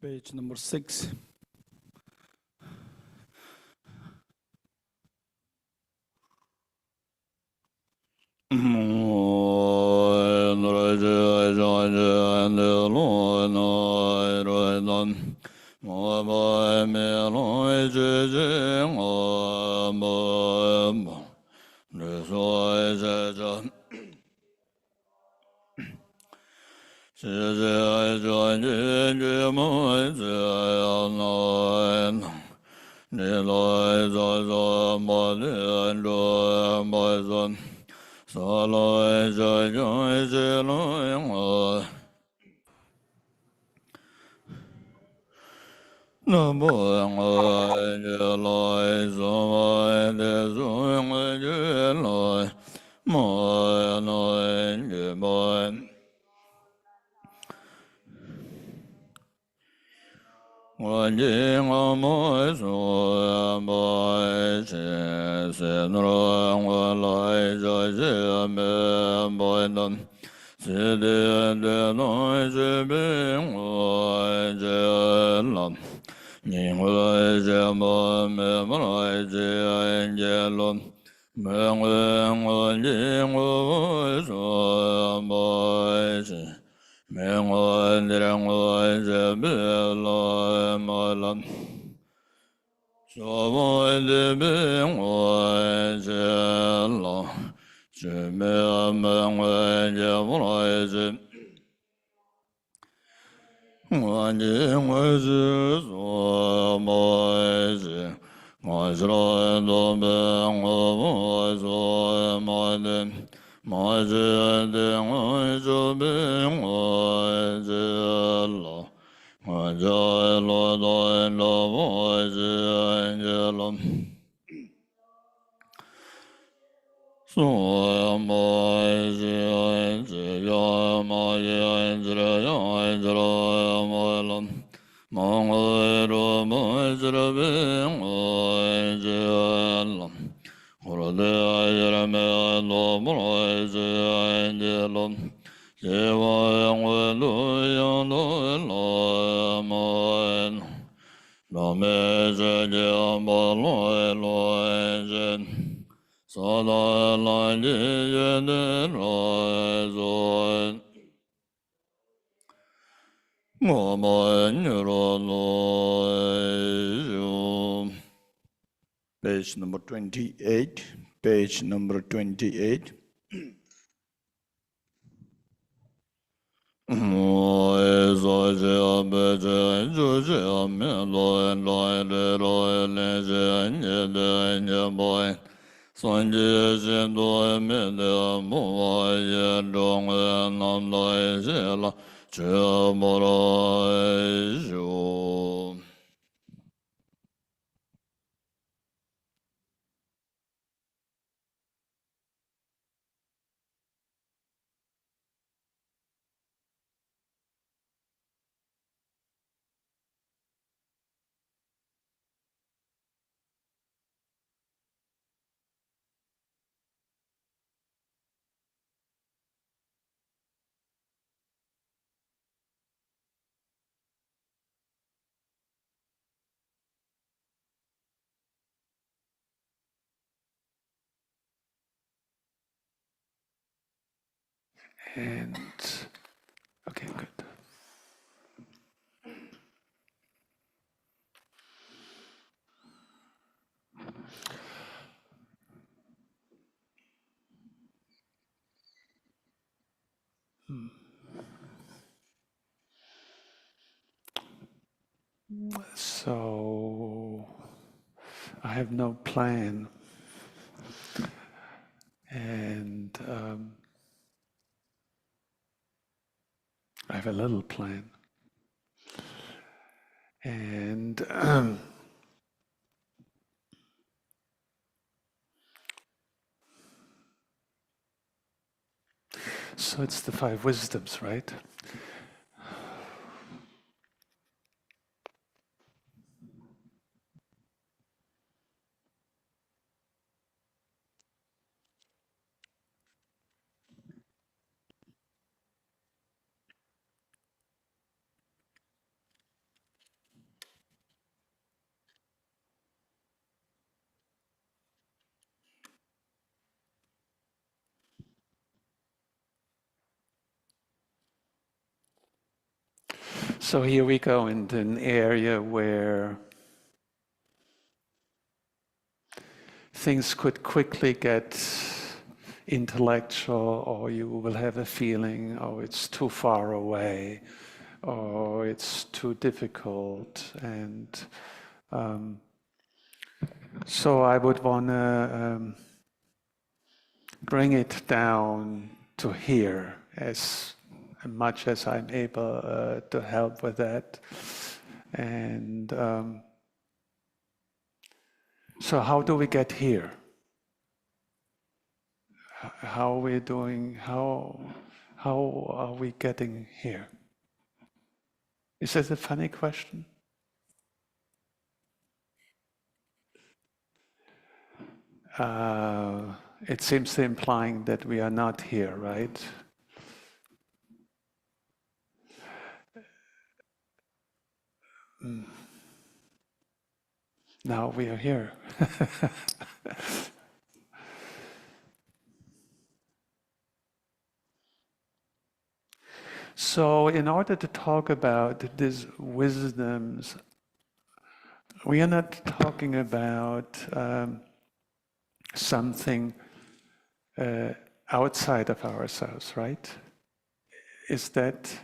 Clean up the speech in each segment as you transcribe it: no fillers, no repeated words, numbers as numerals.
Page number 6. Page number 28. Page number 28. And okay, good. So I have no plan, and I have a little plan, and so it's the five wisdoms, right? So here we go into an area where things could quickly get intellectual, or you will have a feeling, oh, it's too far away, or it's too difficult. And so I would want to bring it down to here as much as I'm able to help with that. And so how do we get here? How are we doing? How are we getting here? Is that a funny question? It seems to implying that we are not here, right? Now we are here. So in order to talk about these wisdoms, we are not talking about something outside of ourselves, right? Is that...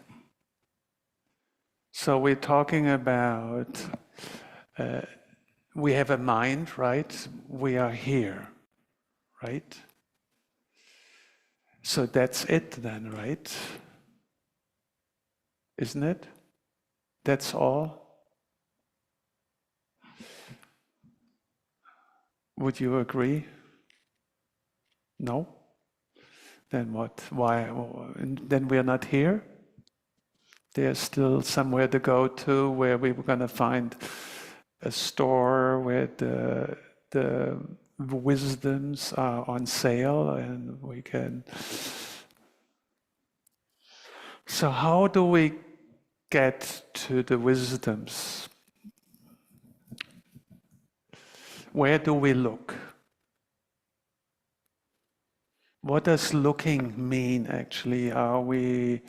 So we're talking about, we have a mind, right? We are here, right? So that's it then, right? Isn't it? That's all? Would you agree? No? Then what? Why? Then we're not here? There's still somewhere to go to where we were going to find a store where the wisdoms are on sale and we can... So how do we get to the wisdoms? Where do we look? What does looking mean actually? Are we...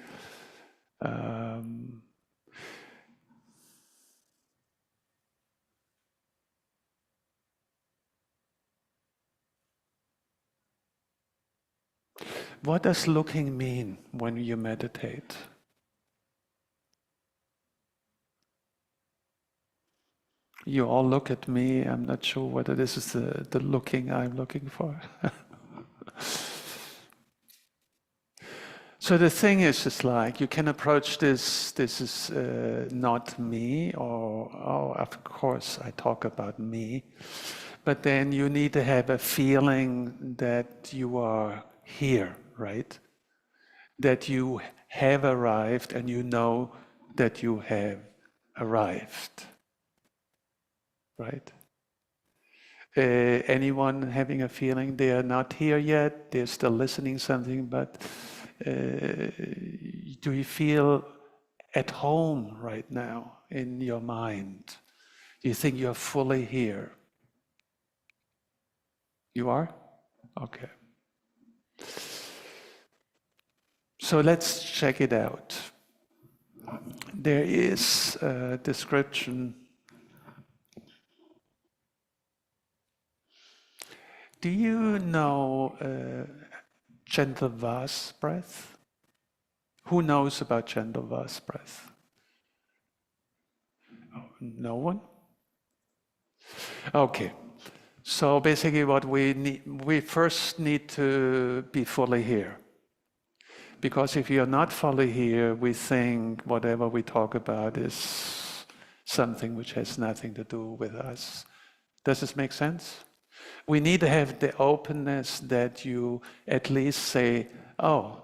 what does looking mean when you meditate? You all look at me. I'm not sure whether this is the looking I'm looking for. So the thing is, it's like you can approach this is not me, or, oh, of course I talk about me. But then you need to have a feeling that you are here, right? That you have arrived and you know that you have arrived. Right? Anyone having a feeling they are not here yet, they're still listening something, but do you feel at home right now in your mind? Do you think you're fully here? You are? Okay. So let's check it out. There is a description. Do you know gentle vast breath? Who knows about gentle vast breath? Oh, no one? Okay. So basically what we first need to be fully here. Because if you're not fully here, we think whatever we talk about is something which has nothing to do with us. Does this make sense? We need to have the openness that you at least say, oh,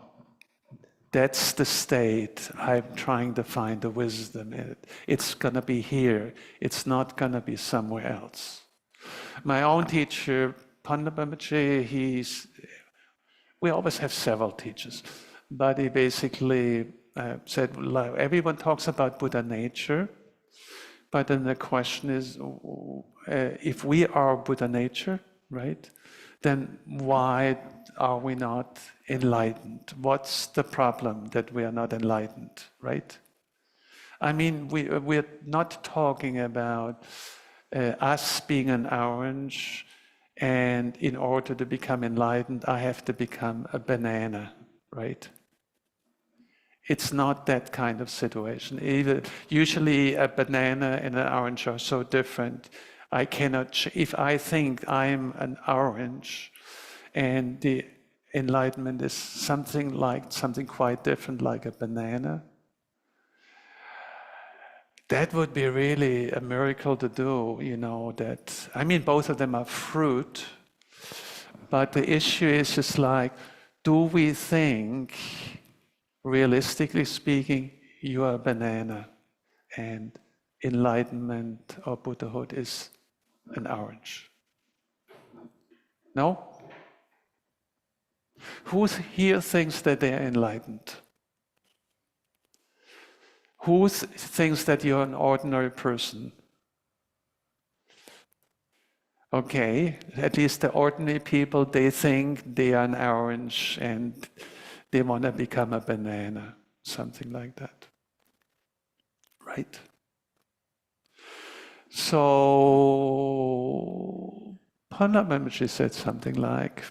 that's the state I'm trying to find the wisdom in it. It's going to be here. It's not going to be somewhere else. My own teacher, Pandabamachi, we always have several teachers, but he basically said, everyone talks about Buddha nature, but then the question is, if we are Buddha nature, right, then why are we not enlightened? What's the problem that we are not enlightened, right? I mean, we're not talking about us being an orange, and in order to become enlightened, I have to become a banana, right? It's not that kind of situation. Usually a banana and an orange are so different. I cannot, if I think I'm an orange and the enlightenment is something quite different, like a banana, that would be really a miracle to do, that, I mean, both of them are fruit, but the issue is just like, do we think, realistically speaking, you are a banana and enlightenment or Buddhahood is an orange? No? Who here thinks that they are enlightened? Who thinks that you're an ordinary person? Okay, at least the ordinary people, they think they are an orange and they want to become a banana, something like that. Right? So, Pranab said something like,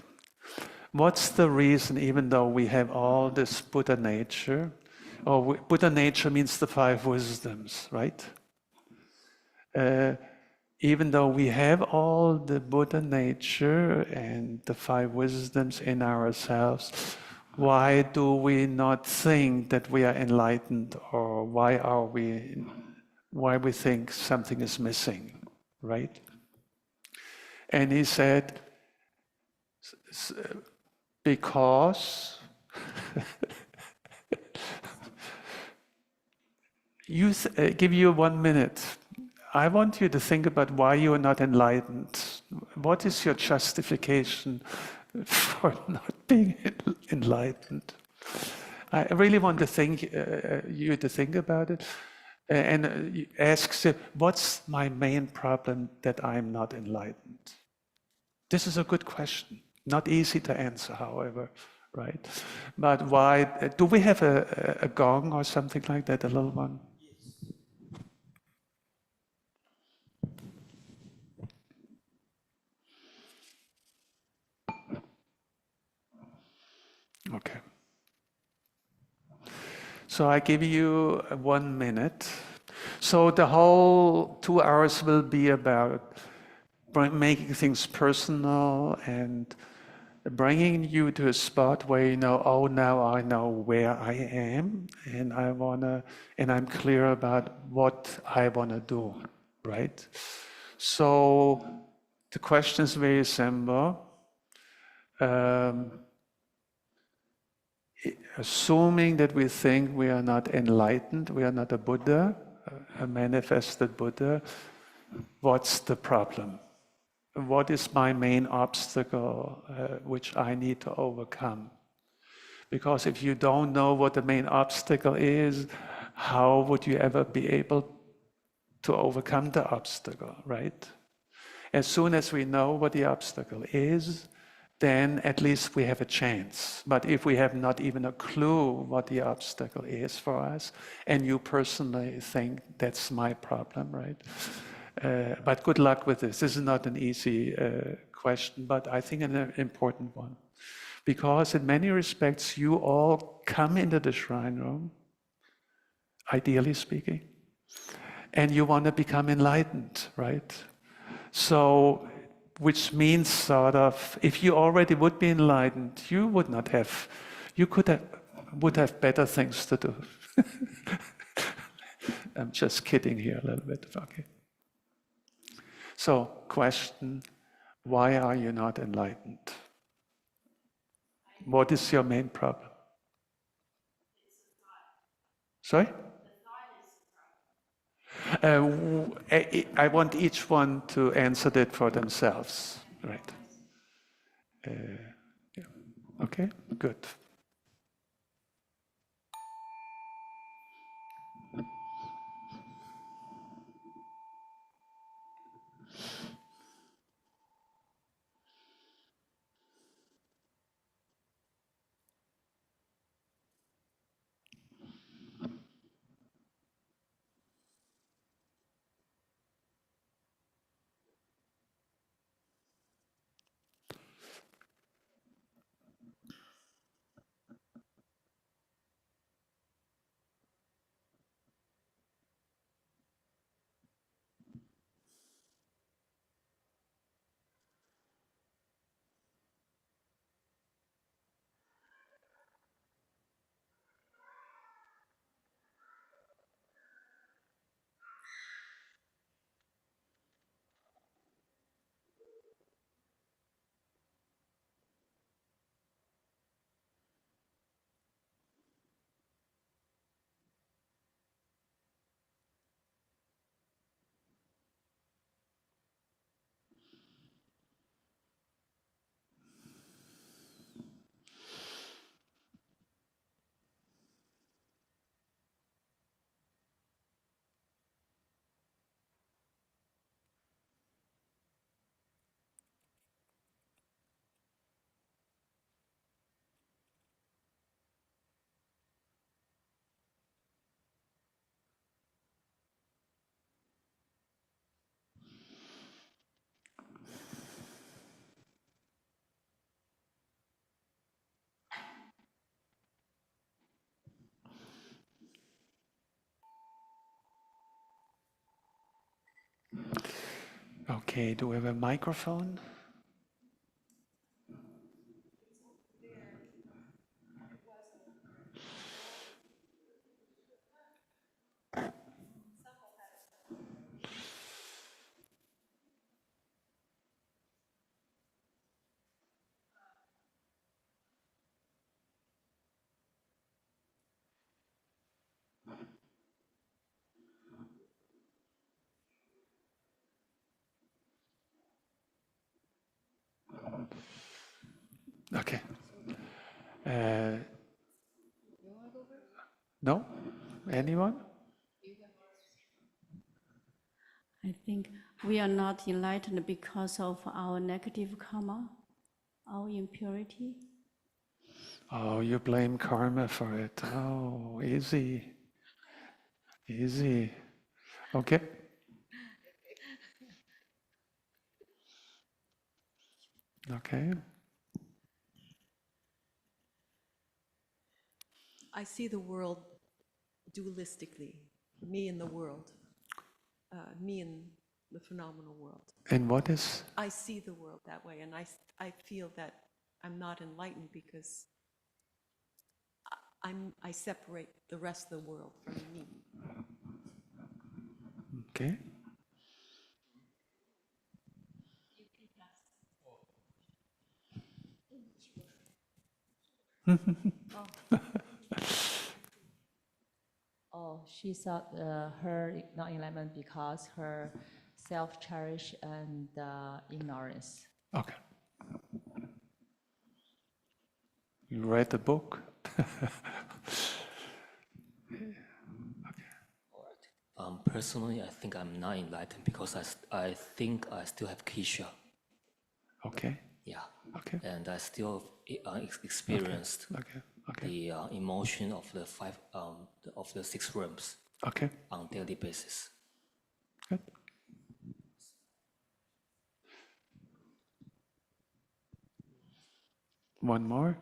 what's the reason, even though we have all this Buddha nature, Buddha nature means the 5 wisdoms, right? Even though we have all the Buddha nature and the 5 wisdoms in ourselves, why do we not think that we are enlightened, or why we think something is missing, right? And he said, because give you 1 minute. I want you to think about why you are not enlightened. What is your justification for not being enlightened? I really want to you to think about it and ask, what's my main problem that I'm not enlightened? This is a good question. Not easy to answer, however, right? But why? Do we have a gong or something like that, a little one? Okay. So I give you 1 minute. So the whole 2 hours will be about making things personal and bringing you to a spot where you know, oh, now I know where I am, and I'm clear about what I wanna do, right? So the question is very simple. Assuming that we think we are not enlightened, we are not a Buddha, a manifested Buddha, what's the problem? What is my main obstacle which I need to overcome? Because if you don't know what the main obstacle is, how would you ever be able to overcome the obstacle, right? As soon as we know what the obstacle is, then at least we have a chance. But if we have not even a clue what the obstacle is for us, and you personally think that's my problem, right? But good luck with this. This is not an easy question, but I think an important one. Because in many respects, you all come into the shrine room, ideally speaking, and you want to become enlightened, right? So, which means sort of, if you already would be enlightened, you would have better things to do. I'm just kidding here a little bit, okay. So, question, why are you not enlightened? What is your main problem? Sorry? I want each one to answer that for themselves, right? Yeah. Okay, good. Okay, do we have a microphone? Okay. No? Anyone? I think we are not enlightened because of our negative karma, our impurity. Oh, you blame karma for it. Oh, easy. Easy. Okay. Okay. I see the world dualistically, me and the world, me and the phenomenal world. And what is? I see the world that way, and I feel that I'm not enlightened because I separate the rest of the world from me. Okay. Oh, she thought her not enlightenment because her self-cherish and ignorance. Okay. You read the book? Personally, I think I'm not enlightened because I think I still have klesha. Okay. Yeah. Okay. And I still experienced Okay. Okay. the emotion of the of the 6 realms Okay. on daily basis. Good. One more?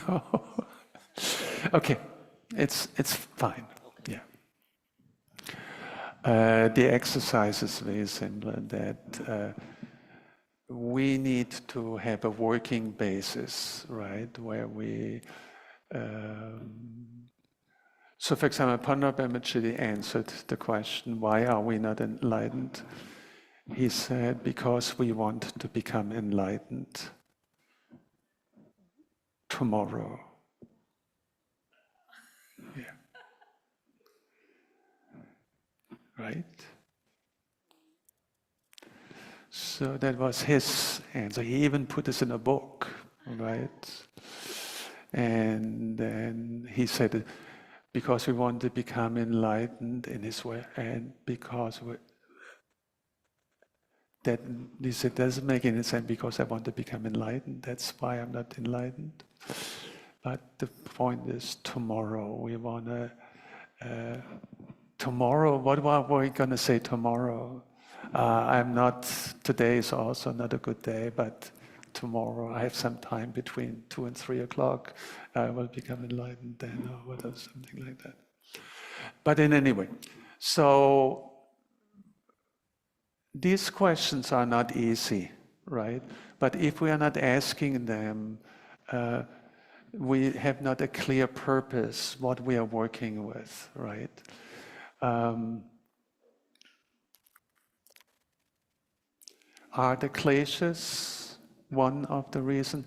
No. Okay, it's fine. Yeah. The exercise is very similar. That we need to have a working basis, right? Where we. So, for example, Pandabhamachari answered the question, "Why are we not enlightened?" He said, "Because we want to become enlightened tomorrow." Yeah. Right? So that was his answer. He even put this in a book, right? And then he said, because we want to become enlightened in his way, and because that he said doesn't make any sense because I want to become enlightened. That's why I'm not enlightened. But the point is, tomorrow we want to. Tomorrow, what are we going to say tomorrow? I'm not. Today is also not a good day, but tomorrow I have some time between 2 and 3 o'clock. I will become enlightened then, or whatever, something like that. But in any way, so these questions are not easy, right? But if we are not asking them, we have not a clear purpose what we are working with, right? Are the kleshas one of the reasons?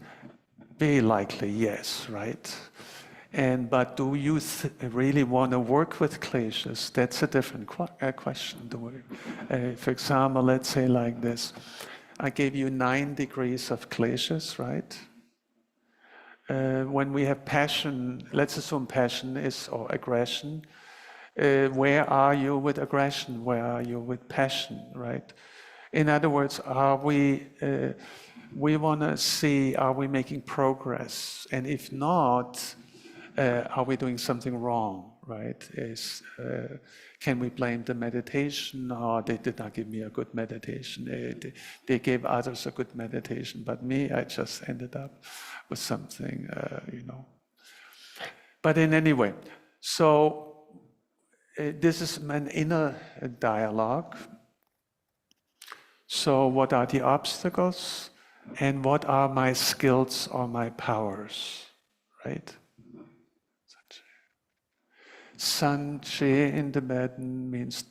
Very likely, yes, right? But do you really want to work with kleshas? That's a different question. For example, let's say like this. I gave you 9 degrees of kleshas, right? When we have passion, let's assume passion is, or aggression, where are you with aggression? Where are you with passion, right? In other words, are we want to see, are we making progress? And if not, are we doing something wrong, right? Can we blame the meditation? Or they did not give me a good meditation. They gave others a good meditation, but me, I just ended up with something, But in any way, so this is an inner dialogue. So what are the obstacles and what are my skills or my powers, right? Sanche in Tibetan means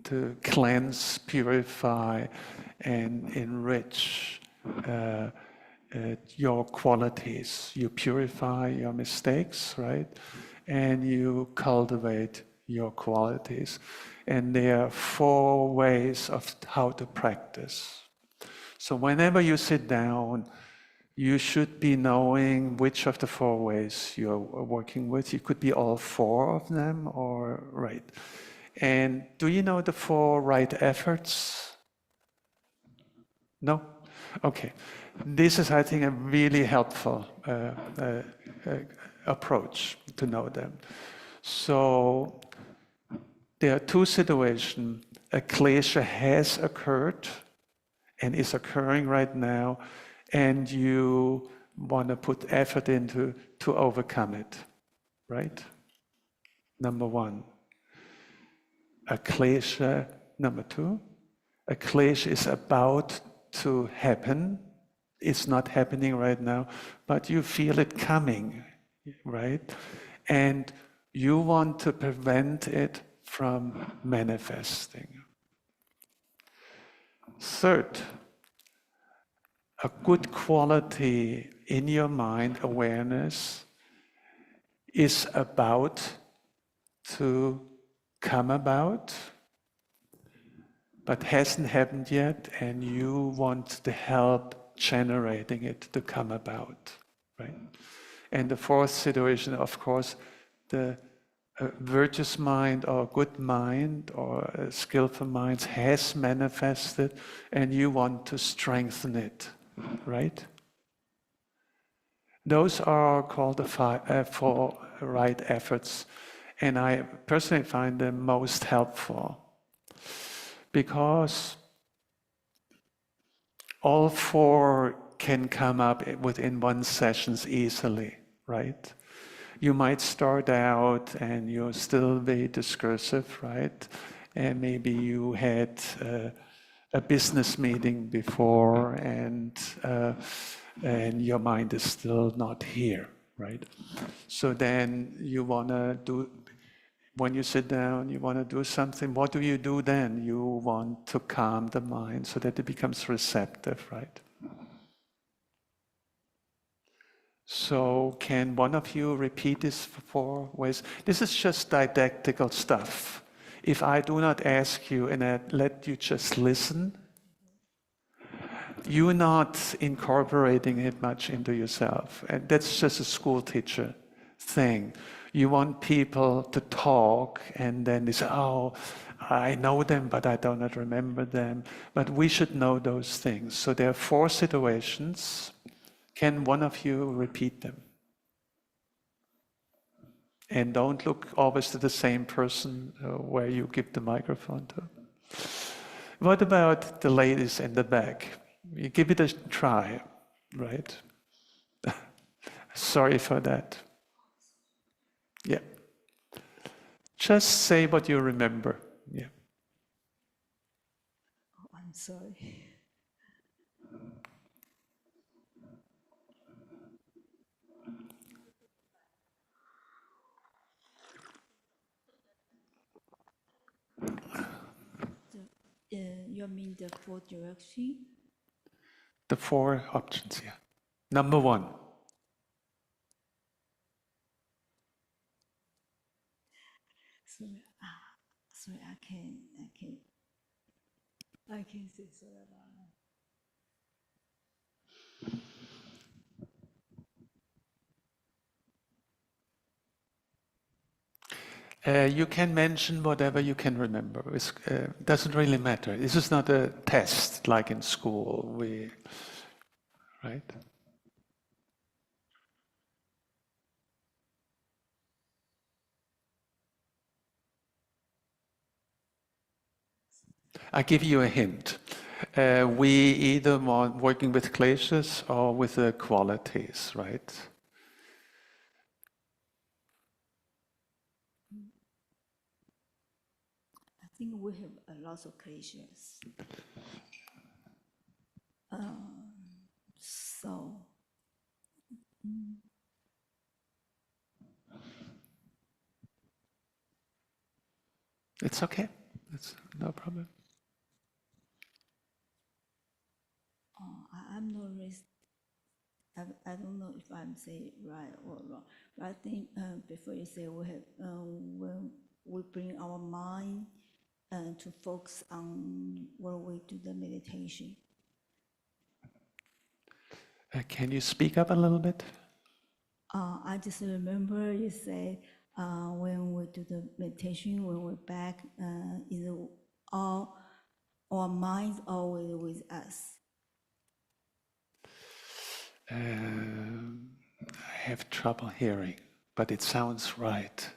to cleanse, purify, and enrich your qualities. You purify your mistakes, right? And you cultivate your qualities. And there are 4 ways of how to practice. So whenever you sit down, you should be knowing which of the 4 ways you're working with. It could be all 4 of them, or right. And do you know the 4 right efforts? No? Okay. This is, I think, a really helpful approach to know them. So there are 2 situations. A klesha has occurred and is occurring right now, and you want to put effort into to overcome it, right? Number 1. A klesha, number 2, a klesha is about to happen. It's not happening right now, but you feel it coming, right? And you want to prevent it from manifesting. Third, a good quality in your mind, awareness, is about to come about, but hasn't happened yet, and you want the help generating it to come about, right? And the 4th situation, of course, the virtuous mind or good mind or skillful mind has manifested, and you want to strengthen it, right? Those are called the 4 right efforts, and I personally find them most helpful because all 4 can come up within 1 session easily, right? You might start out and you're still very discursive, right? And maybe you had a business meeting before, and your mind is still not here, right? So then you want to do, when you sit down, you want to do something. What do you do then? You want to calm the mind so that it becomes receptive, right? So can one of you repeat this 4 ways? This is just didactical stuff. If I do not ask you and I let you just listen, you're not incorporating it much into yourself. And that's just a school teacher thing. You want people to talk and then they say, oh, I know them, but I do not remember them. But we should know those things. So there are 4 situations. Can one of you repeat them? And don't look always to the same person where you give the microphone to. What about the ladies in the back? You give it a try, right? Sorry for that. Yeah. Just say what you remember. Yeah. Oh, I'm sorry. You mean the 4 directions? The 4 options here. Number 1. Sorry, I can say sorry about that. You can mention whatever you can remember. It doesn't really matter. This is not a test like in school. Right? I give you a hint. We either want working with kleshas or with the qualities, right? think we have a lot of kleshas. So, It's okay. It's no problem. I'm not raised. I don't know if I'm saying right or wrong, but I think before you say we have when we bring our mind to focus on where we do the meditation. Can you speak up a little bit? I just remember you say when we do the meditation, when we're back, is all our minds always with us. I have trouble hearing, but it sounds right.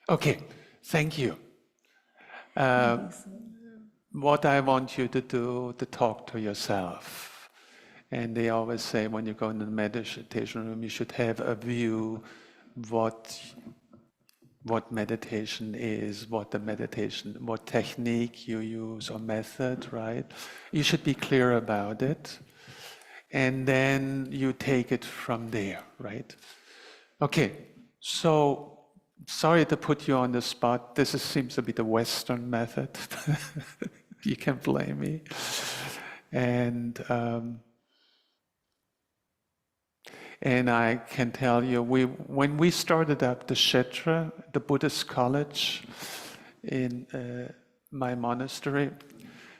Okay, thank you. What I want you to do, to talk to yourself. And they always say when you go in the meditation room, you should have a view what meditation is, what technique you use or method, right? You should be clear about it. And then you take it from there, right? Okay, so sorry to put you on the spot. Seems to be the Western method. You can blame me. And I can tell you, when we started up the Kshetra, the Buddhist college in my monastery,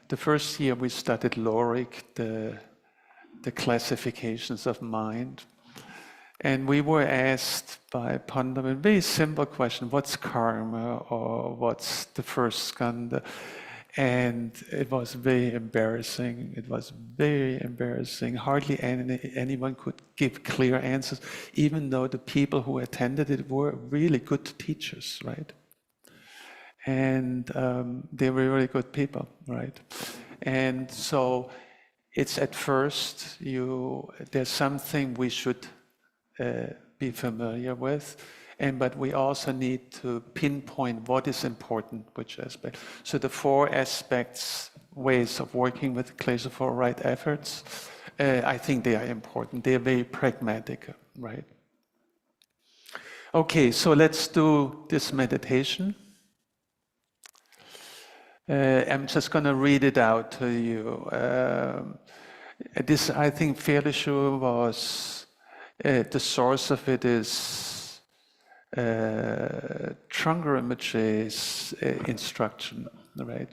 the first year we studied Lorik, the classifications of mind. And we were asked by Pandam a very simple question, what's karma or what's the first skandha? And it was very embarrassing. It was very embarrassing. Hardly anyone could give clear answers, even though the people who attended it were really good teachers, right? And they were really good people, right? And so it's at first, there's something we should be familiar with, but we also need to pinpoint what is important, which aspect. So the 4 aspects, ways of working with klesha for right efforts, I think they are important. They are very pragmatic, right? Okay, so let's do this meditation. I'm just going to read it out to you. This, I think, fairly sure was the source of it is Trungpa Rinpoche's instruction, right?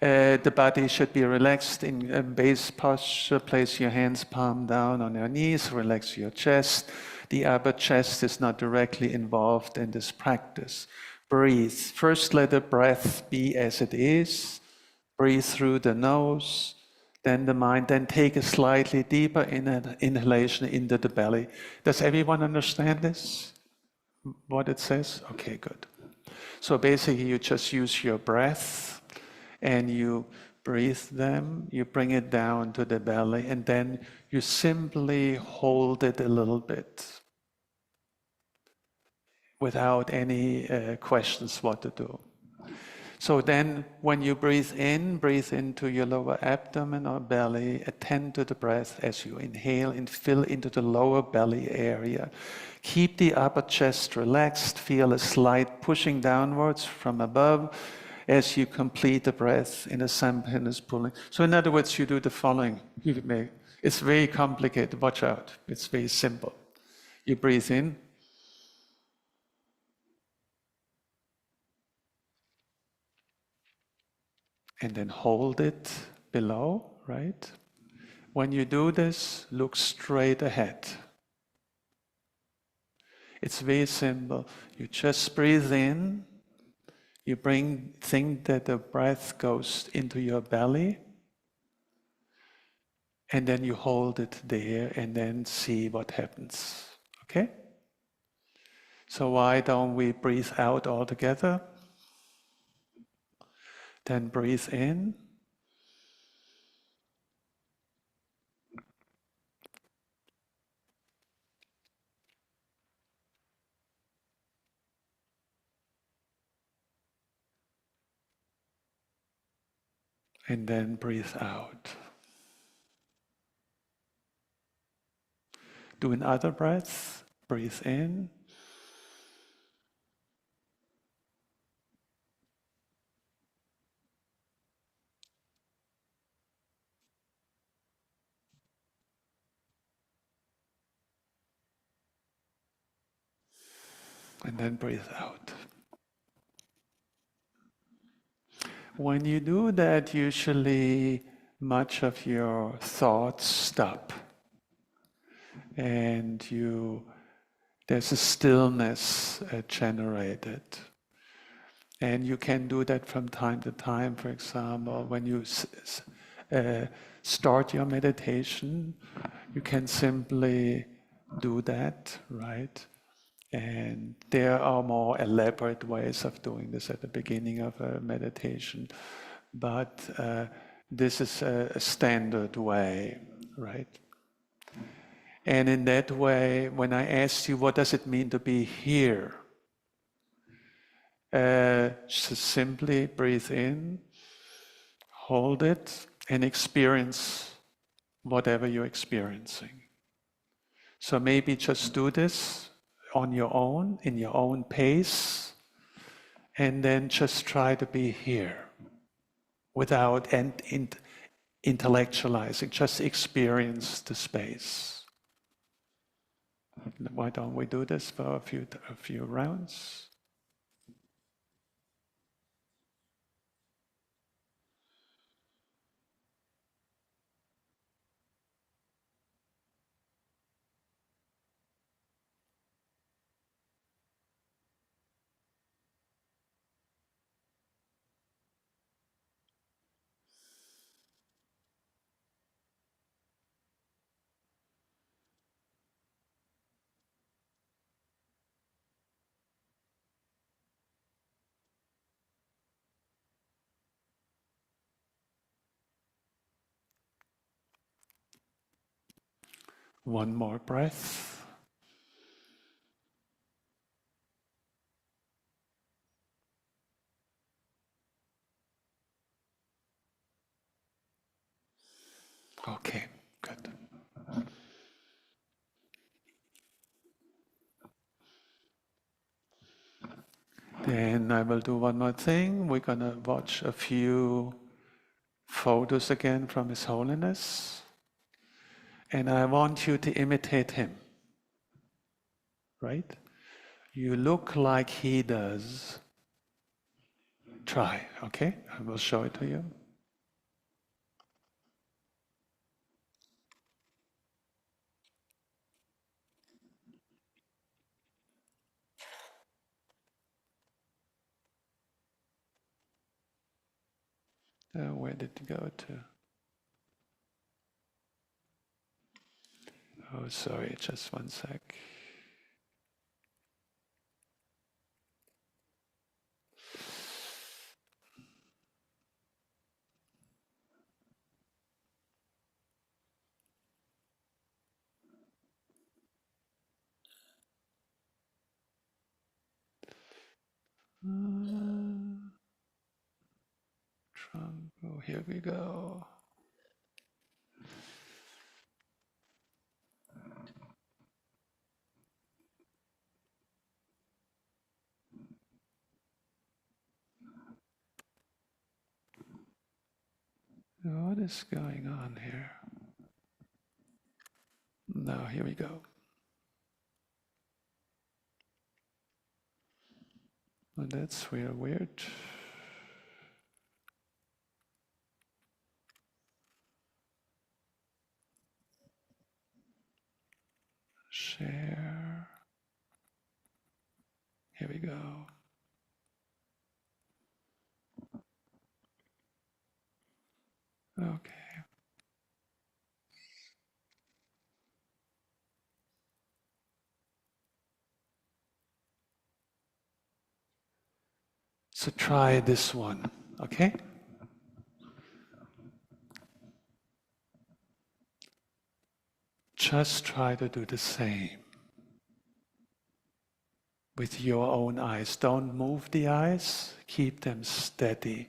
The body should be relaxed in a base posture. Place your hands palm down on your knees. Relax your chest. The upper chest is not directly involved in this practice. Breathe. First, let the breath be as it is. Breathe through the nose. Then the mind. Then take a slightly deeper inhalation into the belly. Does everyone understand this? What it says? Okay, good. So basically, you just use your breath and you breathe them, you bring it down to the belly, and then you simply hold it a little bit without any questions what to do. So then when you breathe into your lower abdomen or belly, attend to the breath as you inhale and fill into the lower belly area. Keep the upper chest relaxed, feel a slight pushing downwards from above as you complete the breath in a simultaneous pulling. So in other words, you do the following. It's very complicated, watch out. It's very simple. You breathe in. And then hold it below, right? When you do this, look straight ahead. It's very simple. You just breathe in. You think that the breath goes into your belly. And then you hold it there and then see what happens. Okay? So why don't we breathe out all together? Then breathe in. And then breathe out. Do another breath. Breathe in. And then breathe out. When you do that, usually much of your thoughts stop. And there's a stillness generated. And you can do that from time to time. For example, when you start your meditation, you can simply do that, right? And there are more elaborate ways of doing this at the beginning of a meditation. But this is a standard way, right? And in that way, when I asked you, what does it mean to be here? Just simply breathe in, hold it, and experience whatever you're experiencing. So maybe just do this on your own, in your own pace, and then just try to be here without intellectualizing, just experience the space. Why don't we do this for a few rounds? One more breath. Okay, good. Then I will do one more thing. We're going to watch a few photos again from His Holiness. And I want you to imitate him, right? You look like he does. Try, okay? I will show it to you. Where did it go to? Oh, sorry, just one sec. Oh, here we go. What is going on here? Now, here we go. Well, that's real weird. Share. Here we go. Okay. So try this one, okay? Just try to do the same with your own eyes. Don't move the eyes, keep them steady.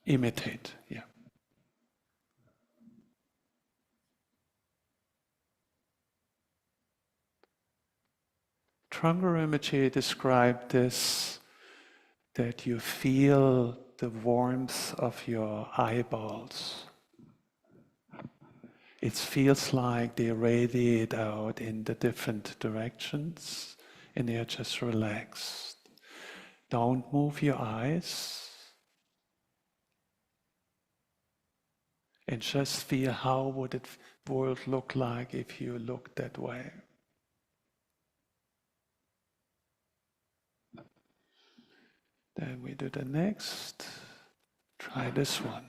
imitate. Yeah. Trungpa Rinpoche described this, that you feel the warmth of your eyeballs. It feels like they radiate out in the different directions and they are just relaxed. Don't move your eyes and just feel how would the world look like if you looked that way. Then we do the next. Try this one.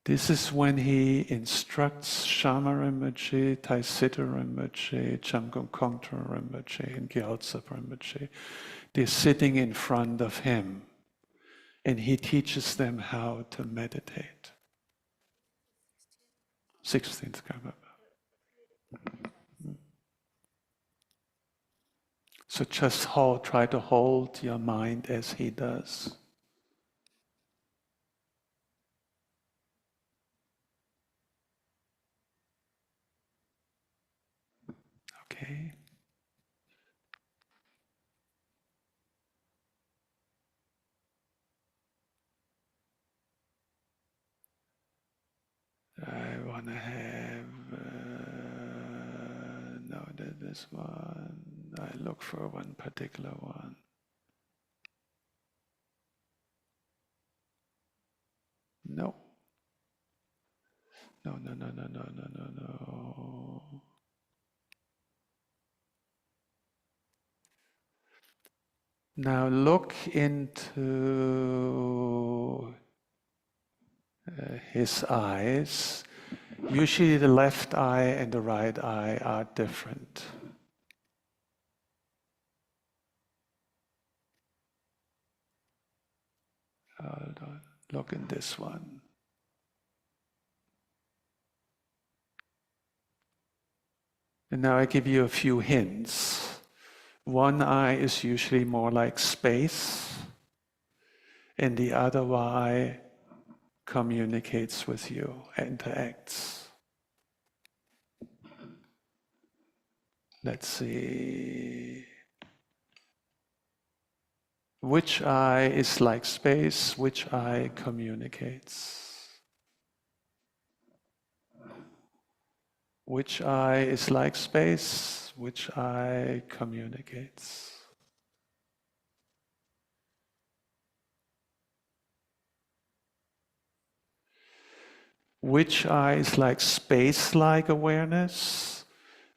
This is when he instructs Shama Rinpoche, Taisita Rinpoche, Chamgum Kongtrul Rinpoche, and Gyaltsab Rinpoche. They're sitting in front of him, and he teaches them how to meditate. 16th Karmapa. So just try to hold your mind as he does. Okay. I want to have, no, this one. I look for one particular one. No. No. Now look into his eyes. Usually the left eye and the right eye are different. Hold on. Look in this one. And now I give you a few hints. One eye is usually more like space, and the other eye communicates with you, interacts. Let's see. Which eye is like space? Which eye communicates? Which eye is like space? Which eye communicates? Which eye is like space-like awareness?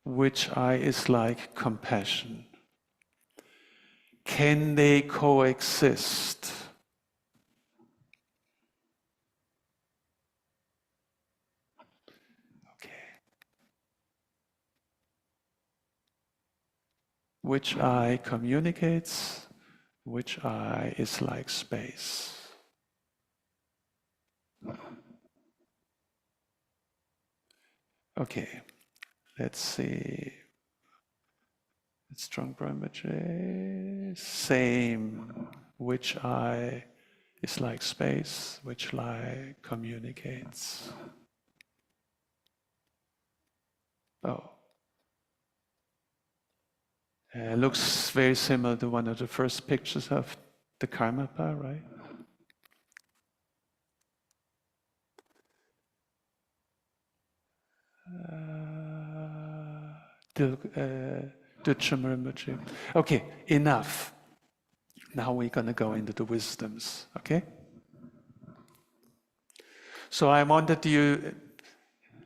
Which eye is like compassion? Can they coexist? Okay. Which eye communicates? Which eye is like space? Okay, let's see. Strong Brahmacharya. Same. Which eye is like space? Which eye communicates? Oh. Looks very similar to one of the first pictures of the Karmapa, right? Okay, enough. Now we're going to go into the wisdoms, okay? So I wanted you to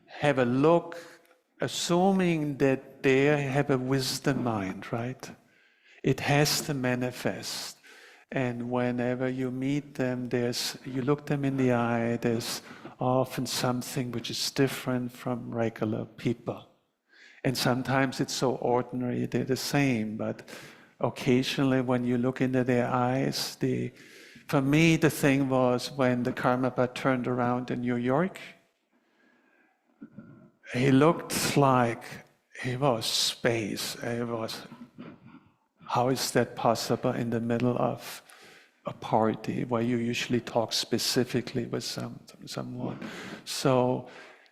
have a look, assuming that they have a wisdom mind, right? It has to manifest. And whenever you meet them, you look them in the eye, there's often something which is different from regular people. And sometimes it's so ordinary, they're the same, but occasionally when you look into their eyes, they For me, the thing was when the Karmapa turned around in New York, he looked like he was space. How is that possible in the middle of a party where you usually talk specifically with someone? So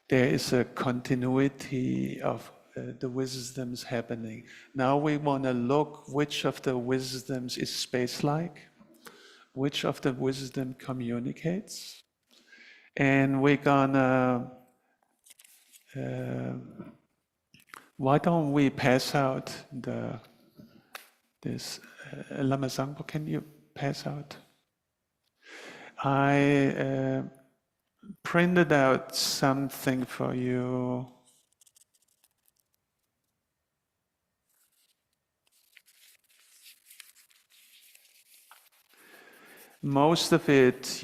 there is a continuity of the wisdoms happening. Now we want to look which of the wisdoms is space-like, which of the wisdom communicates, and we're gonna why don't we pass out this Lama Zangpo, can you pass out? I printed out something for you. Most of it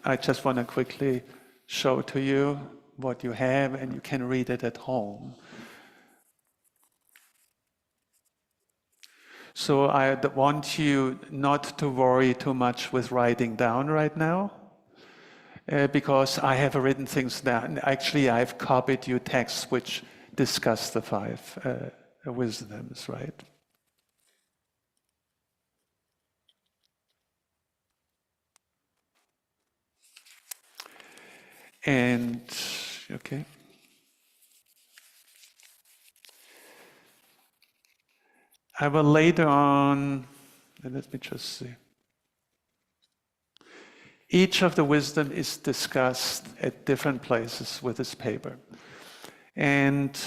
I just want to quickly show to you what you have, and you can read it at home. So I want you not to worry too much with writing down right now, because I have written things down. Actually, I've copied you texts which discuss the 5 wisdoms, right? And, okay. I will later on, let me just see. Each of the wisdom is discussed at different places with this paper. And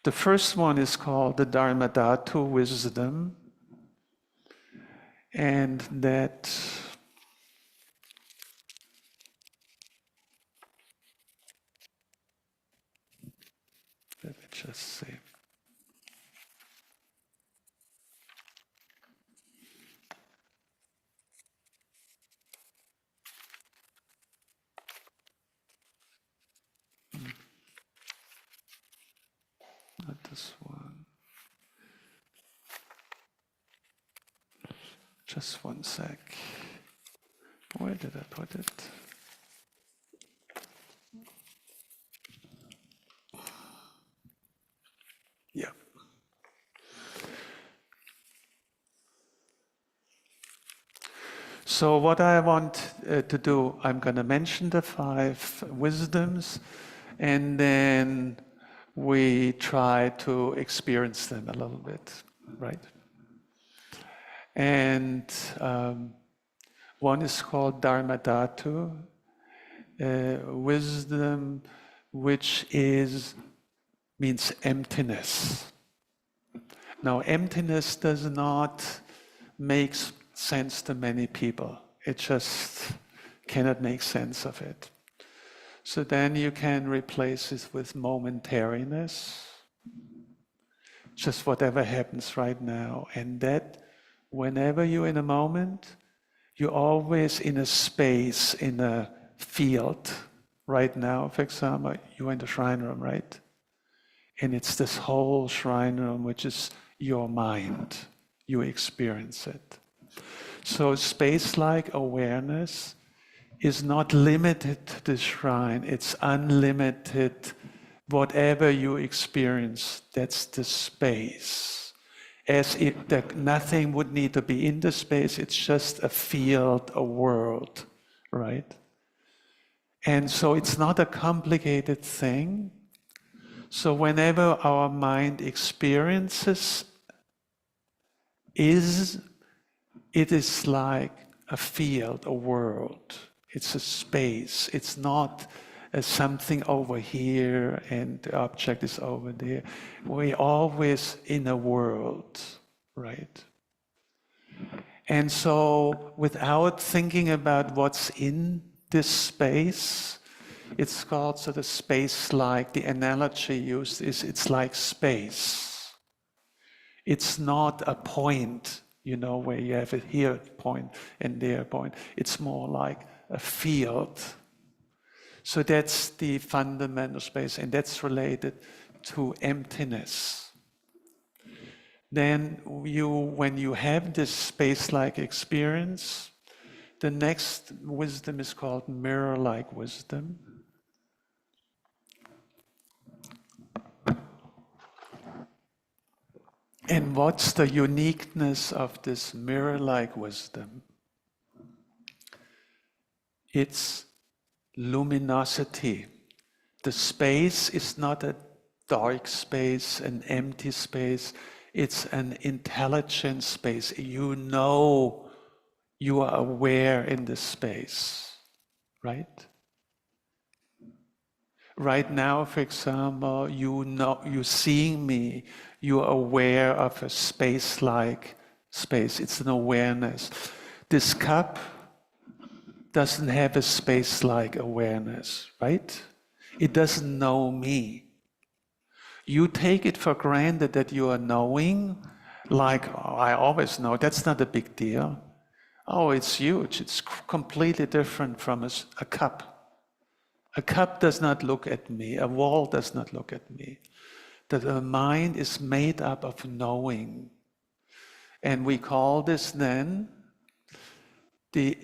the first one is called the Dharma Dhatu wisdom. And that let me just see. Not this one. Just one sec. Where did I put it? Yeah. So what I want to do, I'm going to mention the 5 wisdoms, and then we try to experience them a little bit, right? And one is called Dharma Dhatu, wisdom which means emptiness. Now, emptiness does not make sense to many people. It just cannot make sense of it. So then you can replace it with momentariness, just whatever happens right now. And that whenever you're in a moment, you're always in a space, in a field. Right now, for example, you're in the shrine room, right? And it's this whole shrine room, which is your mind. You experience it. So space-like awareness is not limited to the shrine. It's unlimited. Whatever you experience, that's the space. As if nothing would need to be in the space, it's just a field, a world, right? And so it's not a complicated thing. So whenever our mind experiences, it is like a field, a world. It's a space. It's not something over here and the object is over there. We're always in a world, right? And so without thinking about what's in this space, it's called sort of space-like. The analogy used is it's like space. It's not a point, where you have a here point and there point. It's more like a field. So that's the fundamental space, and that's related to emptiness. Then when you have this space-like experience, The next wisdom is called mirror-like wisdom. And what's the uniqueness of this mirror-like wisdom? It's luminosity. The space is not a dark space, an empty space. It's an intelligent space. You know you are aware in this space, right? Right now, for example, you know, you're seeing me, you're aware of a space-like space. It's an awareness. This cup doesn't have a space-like awareness, right? It doesn't know me. You take it for granted that you are knowing, like, oh, I always know. That's not a big deal. Oh, it's huge. It's completely different from a cup. A cup does not look at me. A wall does not look at me. The mind is made up of knowing. And we call this then the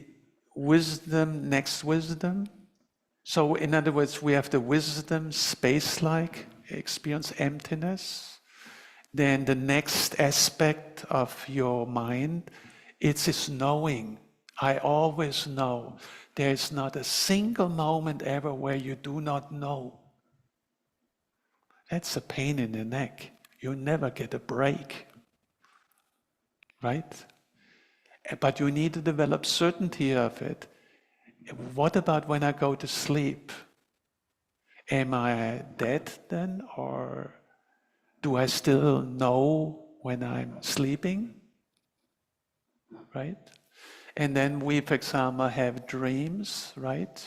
wisdom, next wisdom. So in other words, we have the wisdom, space-like experience, emptiness. Then the next aspect of your mind, it's this knowing. I always know. There is not a single moment ever where you do not know. That's a pain in the neck. You never get a break, right? But you need to develop certainty of it. What about when I go to sleep? Am I dead then, or do I still know when I'm sleeping? Right? And then we, for example, have dreams, right?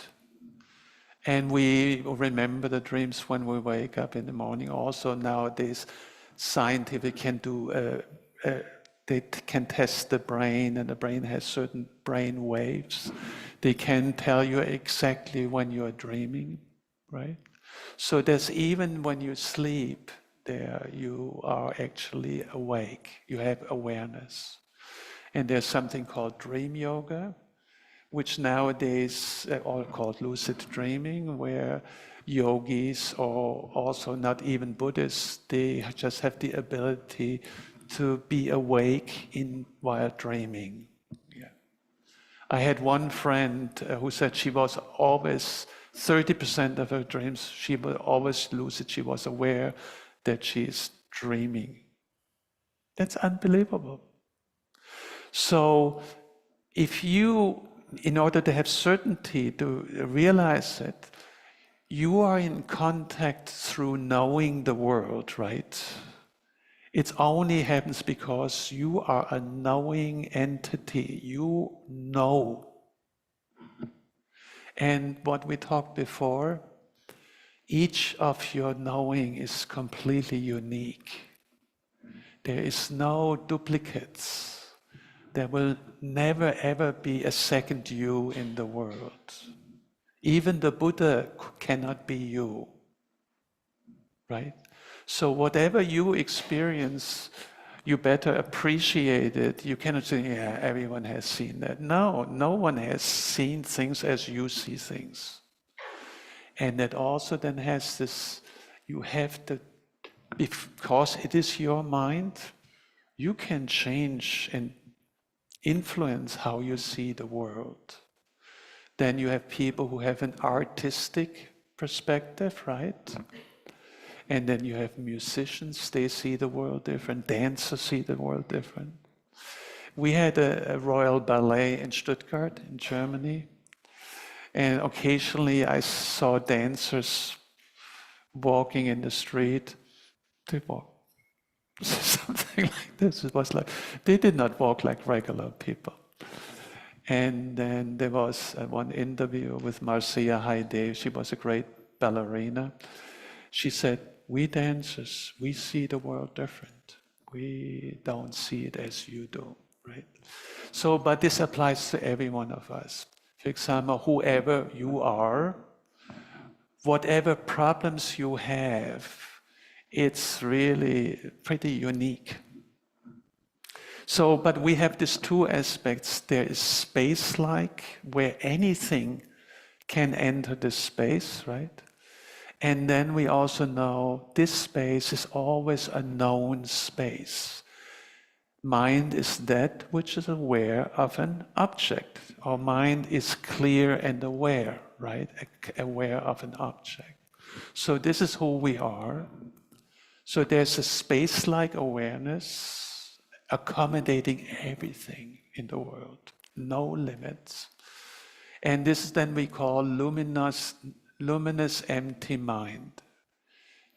And we remember the dreams when we wake up in the morning. Also nowadays, scientific can do, they can test the brain, and the brain has certain brain waves. They can tell you exactly when you are dreaming, right? So there's even when you sleep, there you are actually awake. You have awareness. And there's something called dream yoga, which nowadays are called lucid dreaming, where yogis or also not even Buddhists, they just have the ability to be awake while dreaming. Yeah. I had one friend who said she was always, 30% of her dreams, she was always lucid. She was aware that she is dreaming. That's unbelievable. So if you, in order to have certainty, to realize it, you are in contact through knowing the world, right? It only happens because you are a knowing entity. You know. And what we talked before, each of your knowing is completely unique. There is no duplicates. There will never ever be a second you in the world. Even the Buddha cannot be you, right? So whatever you experience, you better appreciate it. You cannot say, yeah, everyone has seen that. No, no one has seen things as you see things. And that also then has this, you have to, because it is your mind, you can change and influence how you see the world. Then you have people who have an artistic perspective, right? And then you have musicians, they see the world different. Dancers see the world different. We had a royal ballet in Stuttgart, in Germany. And occasionally I saw dancers walking in the street. They walk something like this. It was like, they did not walk like regular people. And then there was one interview with Marcia Haide. She was a great ballerina. She said, we dancers, we see the world different. We don't see it as you do, right? So, but this applies to every one of us. For example, whoever you are, whatever problems you have, it's really pretty unique. So, but we have these two aspects. There is space-like, where anything can enter this space, right? And then we also know this space is always a known space. Mind is that which is aware of an object. Our mind is clear and aware, right? Aware of an object. So this is who we are. So there's a space-like awareness accommodating everything in the world, no limits. And this then we call luminous empty mind.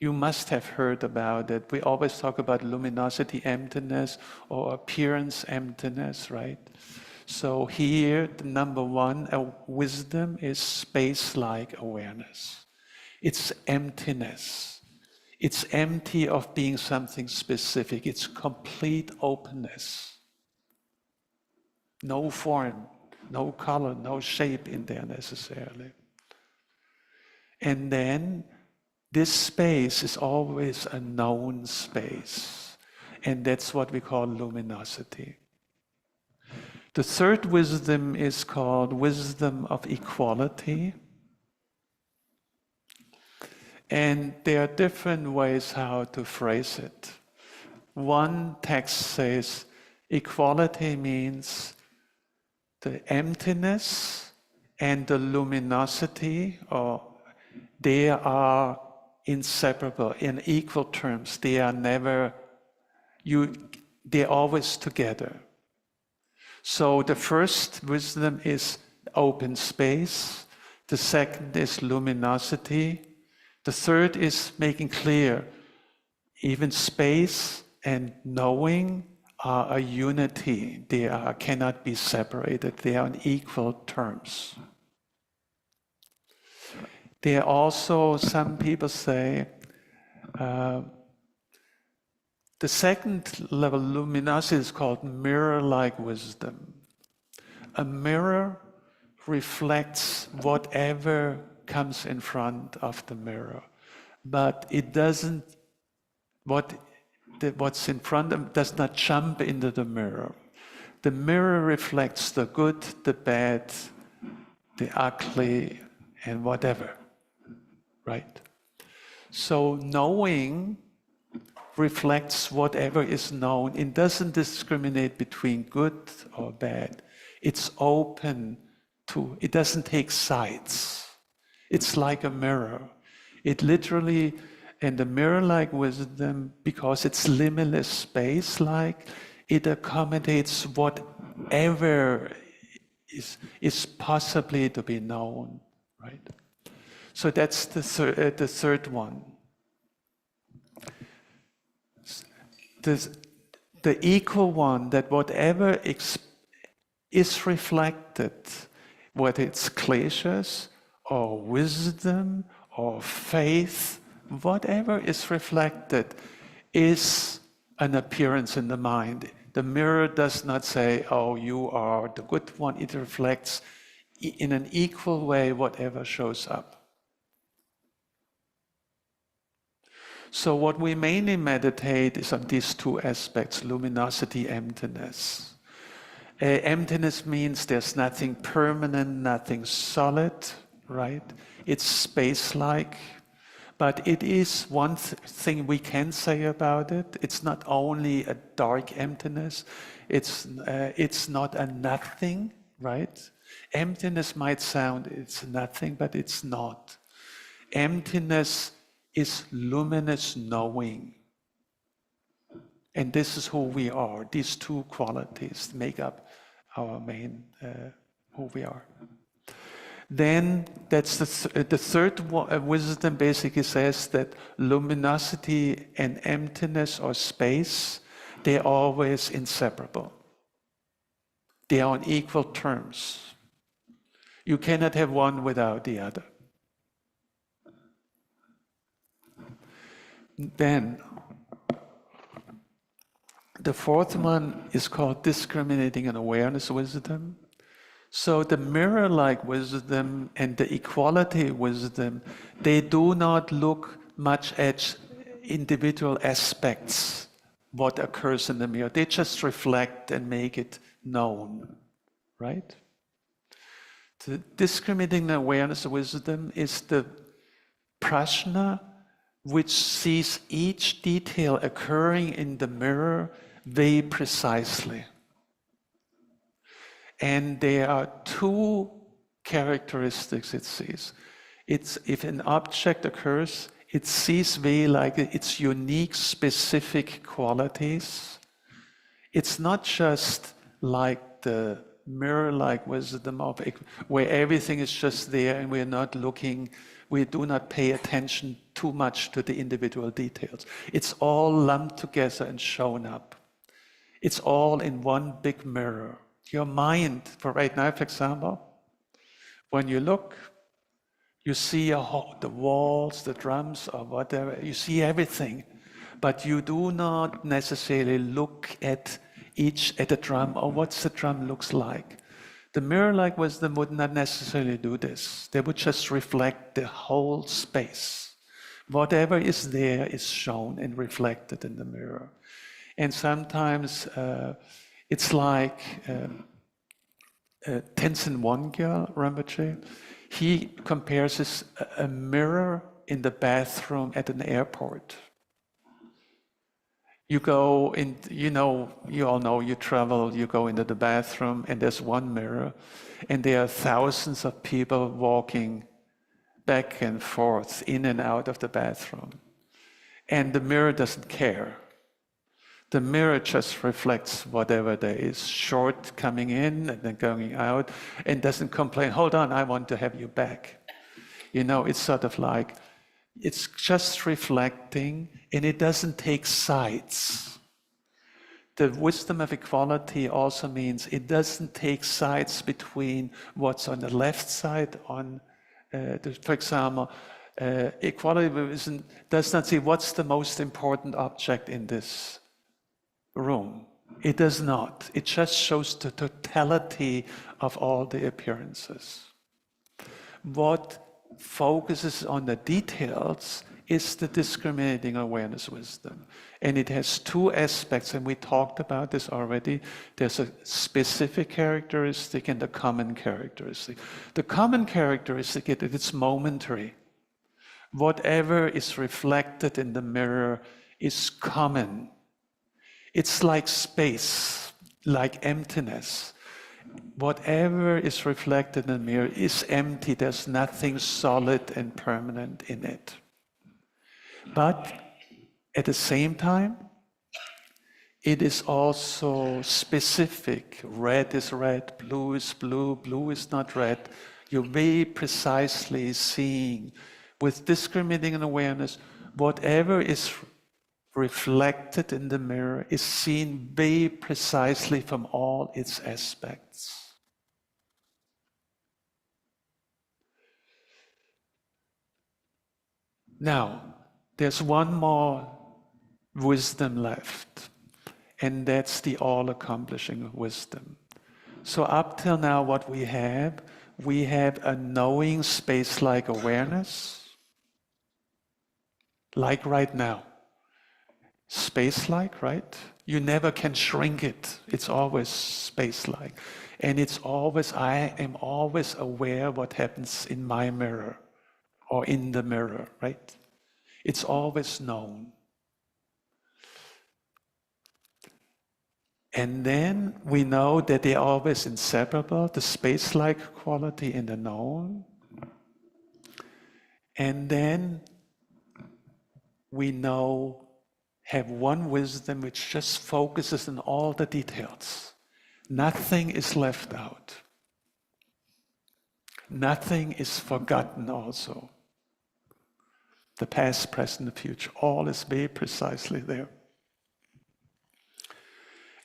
You must have heard about it. We always talk about luminosity emptiness or appearance emptiness, right? So here, the number one wisdom is space-like awareness. It's emptiness. It's empty of being something specific. It's complete openness. No form, no color, no shape in there necessarily. And then this space is always a known space. And that's what we call luminosity. The third wisdom is called wisdom of equality. And there are different ways how to phrase it. One text says equality means the emptiness and the luminosity, or they are inseparable in equal terms. They are never, they're always together. So the first wisdom is open space. The second is luminosity. The third is making clear even space and knowing are a unity. They cannot be separated. They are on equal terms. There are also, some people say, the second level luminosity is called mirror-like wisdom. A mirror reflects whatever comes in front of the mirror, but it doesn't, what's in front of them does not jump into the mirror. The mirror reflects the good, the bad, the ugly, and whatever, right? So knowing reflects whatever is known. It doesn't discriminate between good or bad. It's open to, it doesn't take sides. It's like a mirror. It literally, and the mirror-like wisdom, because it's limitless space-like, it accommodates whatever is possibly to be known, right? So that's the third one. The equal one, that whatever is reflected, whether it's kleshas or wisdom or faith, whatever is reflected is an appearance in the mind. The mirror does not say, oh, you are the good one. It reflects in an equal way whatever shows up. So what we mainly meditate is on these two aspects, luminosity, emptiness. Emptiness means there's nothing permanent, nothing solid, right? It's space-like, but it is one thing we can say about it. It's not only a dark emptiness, it's not a nothing, right? Emptiness might sound it's nothing, but it's not. Emptiness is luminous knowing. And this is who we are. These two qualities make up our main, who we are. Then that's the third wisdom basically says that luminosity and emptiness or space, they're always inseparable. They are on equal terms. You cannot have one without the other. Then, the fourth one is called discriminating and awareness wisdom. So the mirror-like wisdom and the equality wisdom, they do not look much at individual aspects what occurs in the mirror. They just reflect and make it known, right? The discriminating awareness wisdom is the prajna which sees each detail occurring in the mirror very precisely. And there are two characteristics it sees. It's if an object occurs, it sees very like its unique, specific qualities. It's not just like the mirror-like wisdom of where everything is just there and we're not looking, we do not pay attention too much to the individual details. It's all lumped together and shown up. It's all in one big mirror. Your mind, for right now, for example, when you look, you see the walls, the drums, or whatever. You see everything, but you do not necessarily look at a drum or what the drum looks like. The mirror-like wisdom would not necessarily do this. They would just reflect the whole space. Whatever is there is shown and reflected in the mirror. And sometimes it's like Tenzin Wangyal Rinpoche. He compares a mirror in the bathroom at an airport. You go in, you all know, you travel, you go into the bathroom and there's one mirror and there are thousands of people walking back and forth, in and out of the bathroom. And the mirror doesn't care. The mirror just reflects whatever there is, short coming in and then going out, and doesn't complain, hold on, I want to have you back. It's sort of like, it's just reflecting, and it doesn't take sides. The wisdom of equality also means it doesn't take sides between what's on the left side, for example, equality wisdom does not say what's the most important object in this room. It does not. It just shows the totality of all the appearances. What focuses on the details is the discriminating awareness wisdom. And it has two aspects, and we talked about this already. There's a specific characteristic and a common characteristic. The common characteristic is that it's momentary. Whatever is reflected in the mirror is common. It's like space, like emptiness. Whatever is reflected in the mirror is empty. There's nothing solid and permanent in it. But at the same time, it is also specific. Red is red, blue is blue, blue is not red. You're very precisely seeing, with discriminating awareness, whatever is reflected in the mirror is seen very precisely from all its aspects. Now, there's one more wisdom left, and that's the all-accomplishing wisdom. So up till now, what we have a knowing space-like awareness, like right now. Space-like, right? You never can shrink it. It's always space-like. And it's always, I am always aware what happens in my mirror or in the mirror, right? It's always known. And then we know that they're always inseparable, the space-like quality and the known. And then we have one wisdom which just focuses on all the details. Nothing is left out. Nothing is forgotten also. The past, present, the future, all is very precisely there.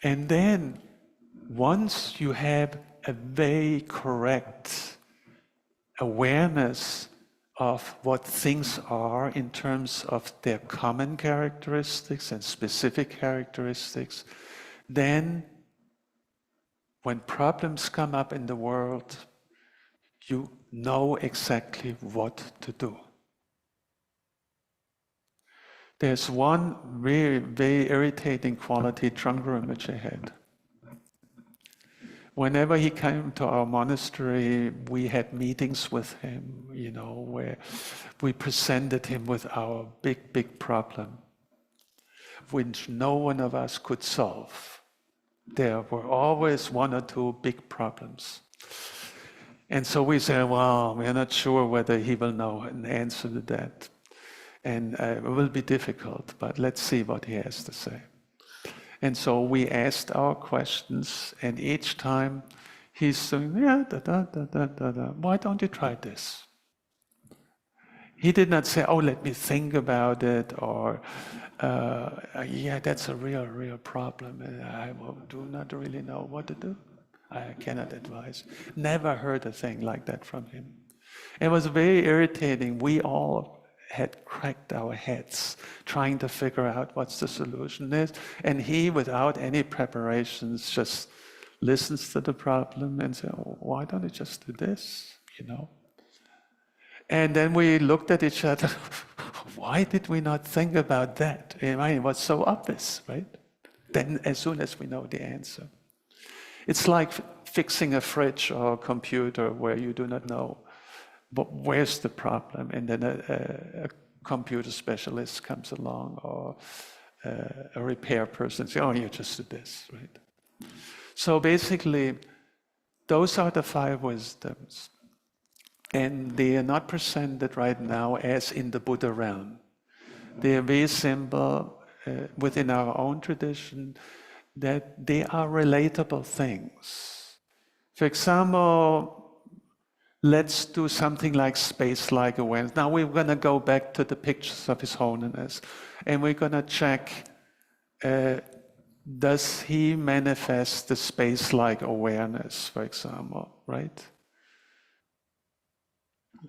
And then, once you have a very correct awareness of what things are in terms of their common characteristics and specific characteristics, then when problems come up in the world, you know exactly what to do. There's one very, very irritating quality Trungpa Rinpoche had. Whenever he came to our monastery, we had meetings with him, where we presented him with our big, big problem, which no one of us could solve. There were always one or two big problems. And so we said, well, we're not sure whether he will know an answer to that. And it will be difficult, but let's see what he has to say. And so we asked our questions, and each time he's saying, why don't you try this? He did not say, oh, let me think about it, or, that's a real problem, and I do not really know what to do. I cannot advise. Never heard a thing like that from him. It was very irritating. We all had cracked our heads trying to figure out what's the solution is. And he, without any preparations, just listens to the problem and says, oh, why don't you just do this, And then we looked at each other, why did we not think about that? It was so obvious, right? Then as soon as we know the answer. It's like fixing a fridge or a computer where you do not know, but where's the problem? And then a computer specialist comes along, or a repair person says, oh, you just do this, right? So basically, those are the 5 wisdoms. And they are not presented right now as in the Buddha realm. They are very simple within our own tradition, that they are relatable things. For example, let's do something like space-like awareness. Now we're going to go back to the pictures of His Holiness, and we're going to check, does he manifest the space-like awareness, for example, right?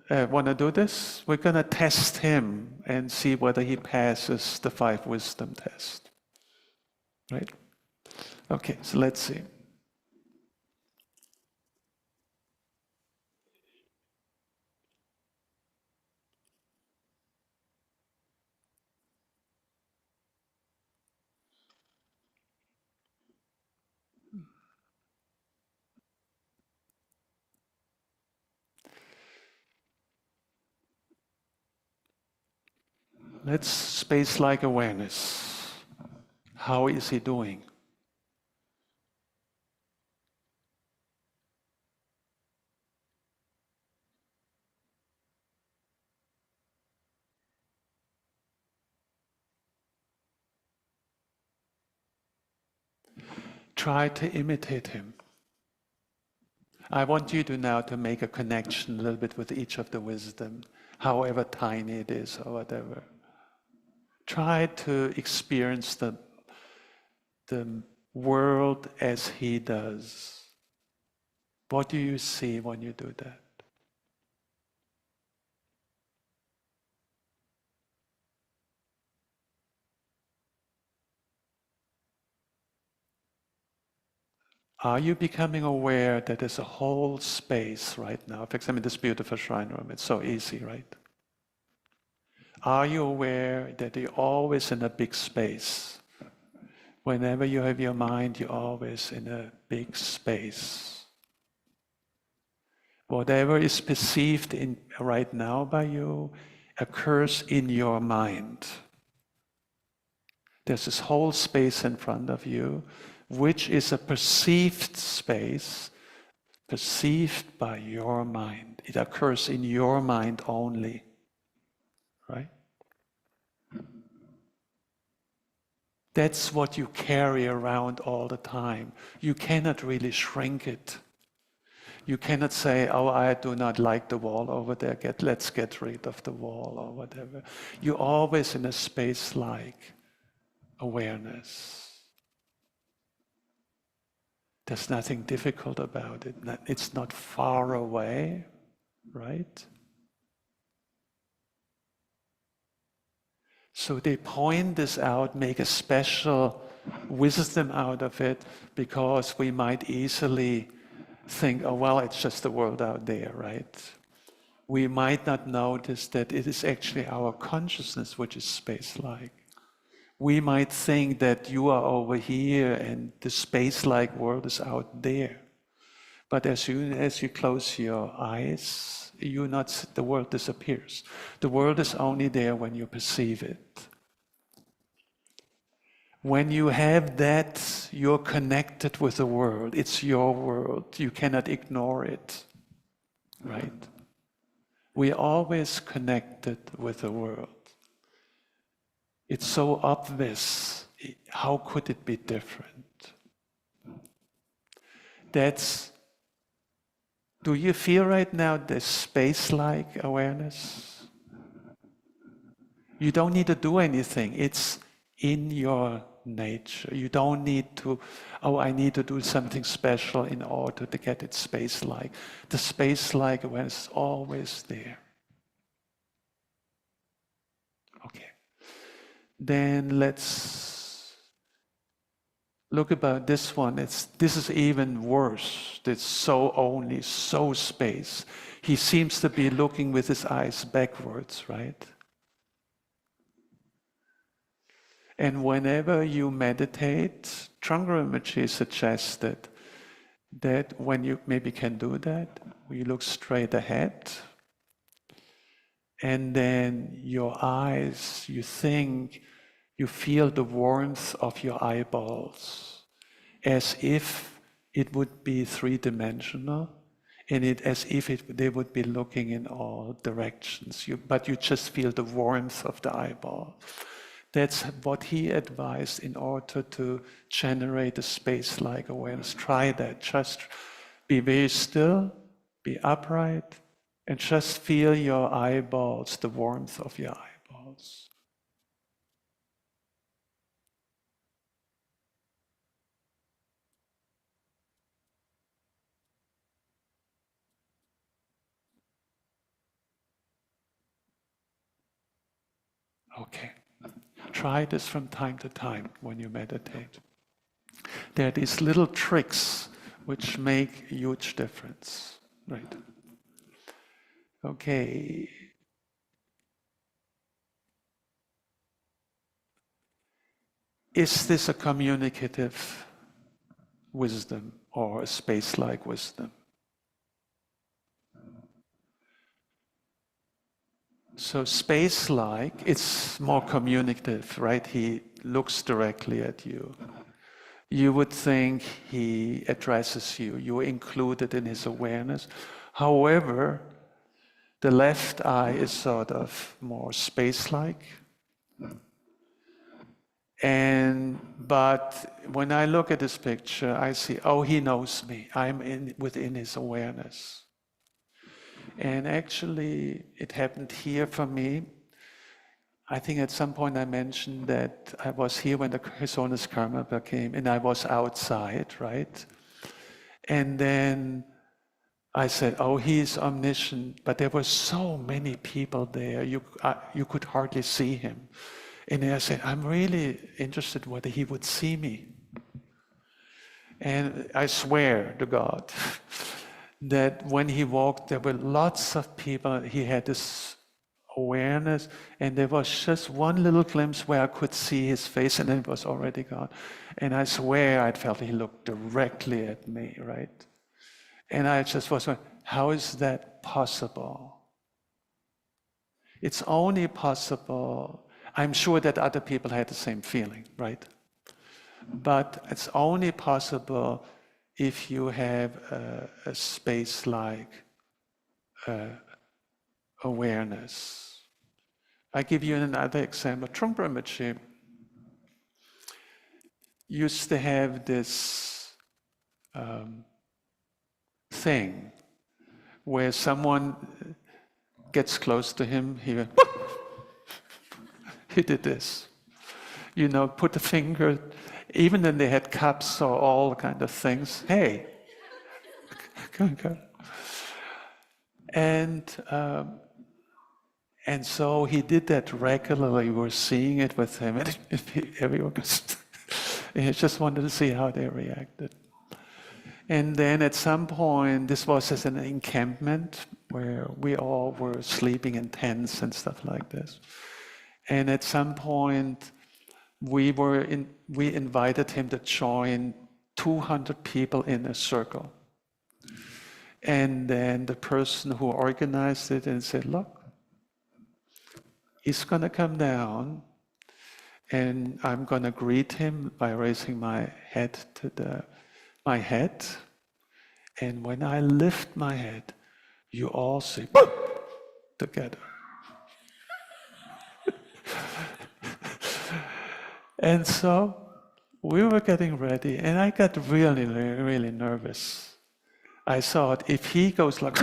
Want to do this? We're going to test him and see whether he passes the 5 wisdom test, right? Okay, so let's see. Let's space-like awareness. How is he doing? Try to imitate him. I want you to now to make a connection a little bit with each of the wisdom, however tiny it is or whatever. Try to experience the world as he does. What do you see when you do that? Are you becoming aware that there's a whole space right now? For example, this beautiful shrine room, it's so easy, right? Are you aware that you're always in a big space? Whenever you have your mind, you're always in a big space. Whatever is perceived right now by you occurs in your mind. There's this whole space in front of you, which is a perceived space, perceived by your mind. It occurs in your mind only, right? That's what you carry around all the time. You cannot really shrink it. You cannot say, oh, I do not like the wall over there, let's get rid of the wall or whatever. You're always in a space-like awareness. There's nothing difficult about it. It's not far away, right? So they point this out, make a special wisdom out of it, because we might easily think, oh, well, it's just the world out there, right? We might not notice that it is actually our consciousness which is space-like. We might think that you are over here and the space-like world is out there. But as soon as you close your eyes, the world disappears. The world is only there when you perceive it. When you have that, you're connected with the world. It's your world. You cannot ignore it, right? We're always connected with the world. It's so obvious. How could it be different? Do you feel right now this space-like awareness? You don't need to do anything. It's in your nature. You don't need to, I need to do something special in order to get it space-like. The space-like awareness is always there. Okay. Then let's look about this one. This is even worse. It's so space. He seems to be looking with his eyes backwards, right? And whenever you meditate, Trungpa Rinpoche suggested that when you maybe can do that, you look straight ahead, and then your eyes, you feel the warmth of your eyeballs as if it would be three-dimensional, and as if they would be looking in all directions. But you just feel the warmth of the eyeball. That's what he advised in order to generate a space-like awareness. Try that. Just be very still, be upright, and just feel your eyeballs, the warmth of your eyeballs. Okay. Try this from time to time when you meditate. There are these little tricks which make a huge difference, right? Okay. Is this a communicative wisdom or a space-like wisdom? So space-like, it's more communicative, right? He looks directly at you. You would think he addresses you. You're included in his awareness. However, the left eye is sort of more space-like. But when I look at this picture, I see, he knows me. I'm within his awareness. And actually, it happened here for me. I think at some point I mentioned that I was here when His Holiness Karmapa came, and I was outside, right? And then I said, he's omniscient, but there were so many people there, you could hardly see him. And then I said, I'm really interested whether he would see me. And I swear to God that when he walked, there were lots of people. He had this awareness, and there was just one little glimpse where I could see his face, and then it was already gone. And I swear I felt he looked directly at me, right? And I just was wondering, how is that possible? It's only possible, I'm sure that other people had the same feeling, right? But it's only possible if you have a space-like awareness. I give you another example. Trungpa Rinpoche used to have this thing where someone gets close to him, he went, he did this. Put the finger, even when they had cups or all kind of things, hey. And so he did that regularly. We were seeing it with him, and everyone he just wanted to see how they reacted. And then at some point, this was as an encampment where we all were sleeping in tents and stuff like this. And at some point, we invited him to join 200 people in a circle. And then the person who organized it and said, look, he's going to come down and I'm going to greet him by raising my head to my head. And when I lift my head, you all say, boom, together. And so we were getting ready, and I got really, really nervous. I thought, if he goes like,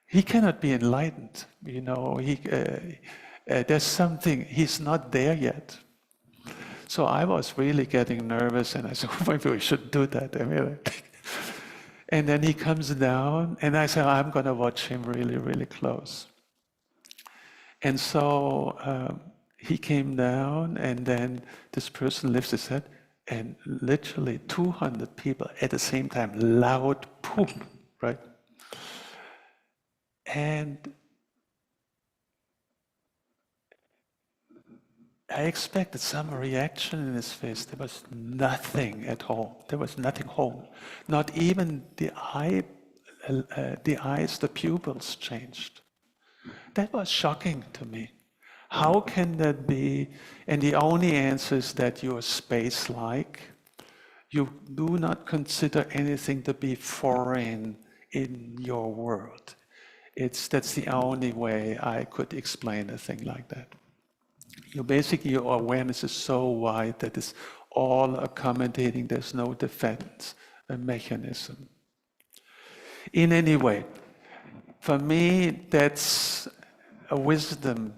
he cannot be enlightened. You know, there's something, he's not there yet. So I was really getting nervous, and I said, oh, maybe we should do that. And then he comes down, and I said, I'm going to watch him really, really close. And so he came down, and then this person lifts his head, and literally 200 people at the same time, loud poop, right? And I expected some reaction in his face. There was nothing at all. There was nothing whole. Not even the eyes, the pupils changed. That was shocking to me. How can that be? And the only answer is that you are space-like. You do not consider anything to be foreign in your world. That's the only way I could explain a thing like that. Your awareness is so wide that it's all accommodating. There's no defense mechanism. In any way, for me, that's a wisdom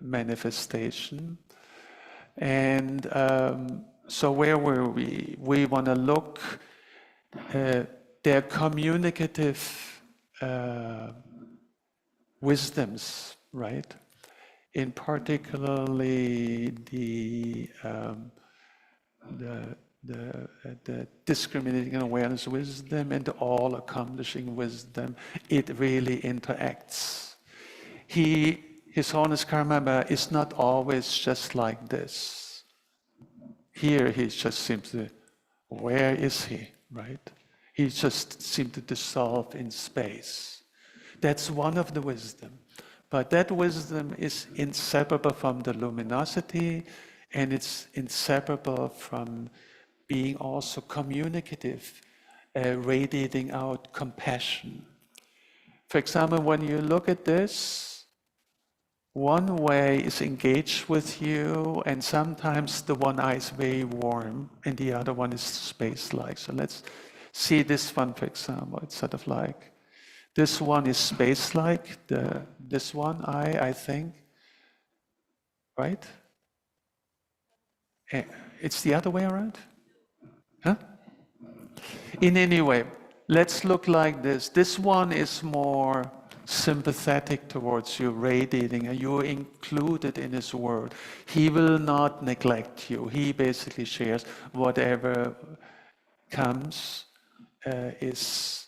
manifestation. And so where were we? We want to look, their communicative wisdoms, right? In particularly the discriminating awareness wisdom and the all-accomplishing wisdom, it really interacts. His Holiness Karmapa is not always just like this. Here he just seems to, where is he, right? He just seems to dissolve in space. That's one of the wisdom. But that wisdom is inseparable from the luminosity, and it's inseparable from being also communicative, radiating out compassion. For example, when you look at this, one way is engaged with you, and sometimes the one eye is very warm, and the other one is space-like. So let's see this one, for example. It's sort of like, this one is space-like, this one eye, I think, right? It's the other way around? Huh? In any way, let's look like this. This one is more sympathetic towards you, radiating, and you're included in his world. He will not neglect you. He basically shares whatever comes is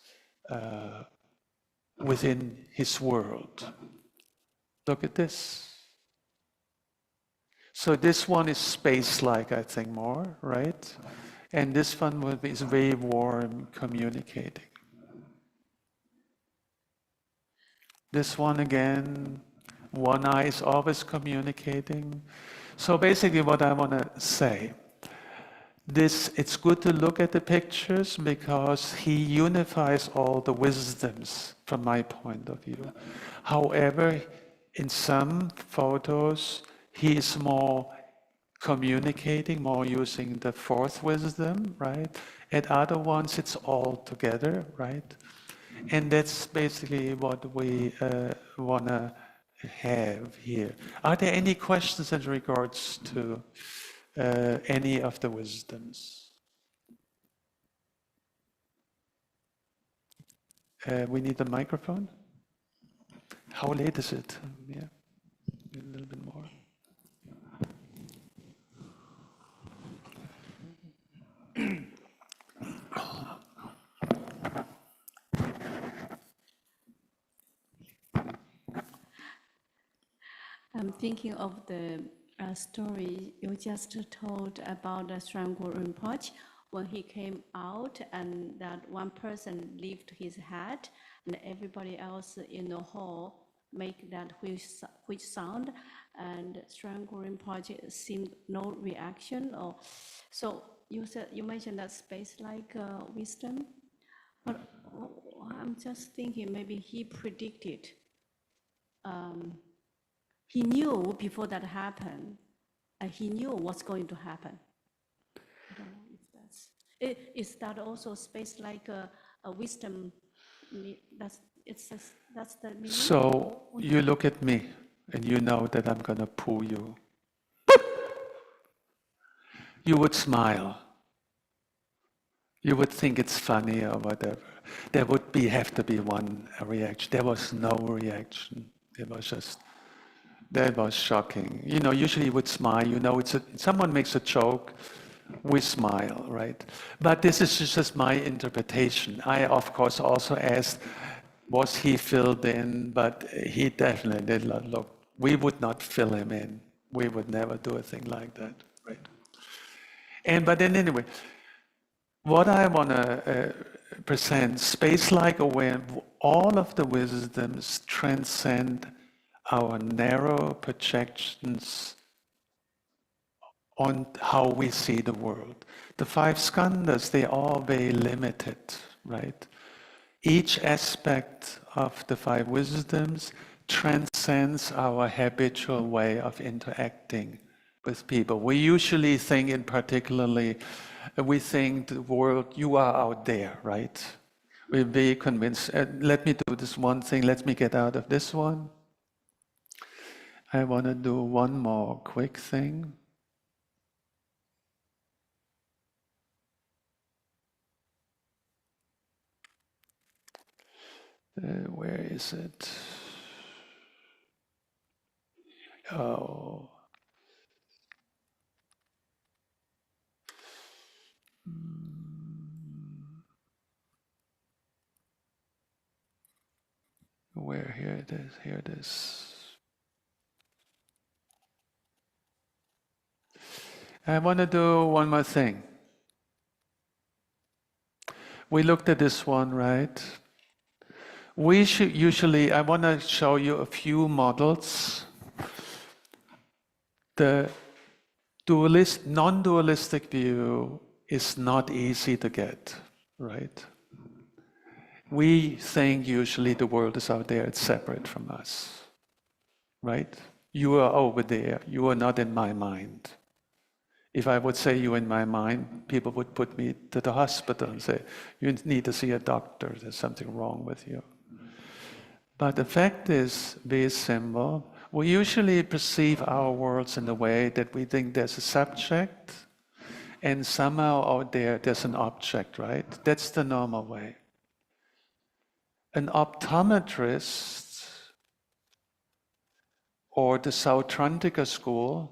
within his world. Look at this. So this one is space-like, I think, more, right? And this one is very warm, communicating. This one again, one eye is always communicating. So basically what I want to say, it's good to look at the pictures because he unifies all the wisdoms from my point of view. However, in some photos, he is more communicating, more using the fourth wisdom, right? At other ones, it's all together, right? And that's basically what we want to have here. Are there any questions in regards to any of the wisdoms? We need a microphone. How late is it? Yeah, a little bit more. I'm thinking of the story you just told about the Strangle Rinpoche when he came out and that one person lifted his head and everybody else in the hall make that which sound and Strangle Rinpoche seemed no reaction or so you mentioned that space like wisdom, but I'm just thinking maybe he predicted. He knew before that happened, and he knew what's going to happen. I don't know if that's. Is that also space like a wisdom? That's the meaning. So you look at me, and you know that I'm going to pull you. You would smile. You would think it's funny or whatever. There would have to be one reaction. There was no reaction. It was just, that was shocking. You know, usually you would smile. You know, someone makes a joke, we smile, right? But this is just my interpretation. I, of course, also asked, was he filled in? But he definitely did not look. We would not fill him in. We would never do a thing like that, right? But then anyway, what I want to present, space-like awareness, all of the wisdoms transcend our narrow projections on how we see the world. The five skandhas, they are very limited, right? Each aspect of the five wisdoms transcends our habitual way of interacting with people. We usually think in particularly, we think the world, you are out there, right? We're very convinced, let me do this one thing, let me get out of this one. I want to do one more quick thing. Where is it? Oh. Where? Here it is, here it is. I want to do one more thing. We looked at this one, right? We should usually, I want to show you a few models. The non-dualistic view is not easy to get, right? We think usually the world is out there, it's separate from us, right? You are over there, you are not in my mind. If I would say you in my mind, people would put me to the hospital and say, you need to see a doctor, there's something wrong with you. But the fact is very simple. We usually perceive our worlds in a way that we think there's a subject and somehow out there there's an object, right? That's the normal way. An optometrist or the Sautrantika school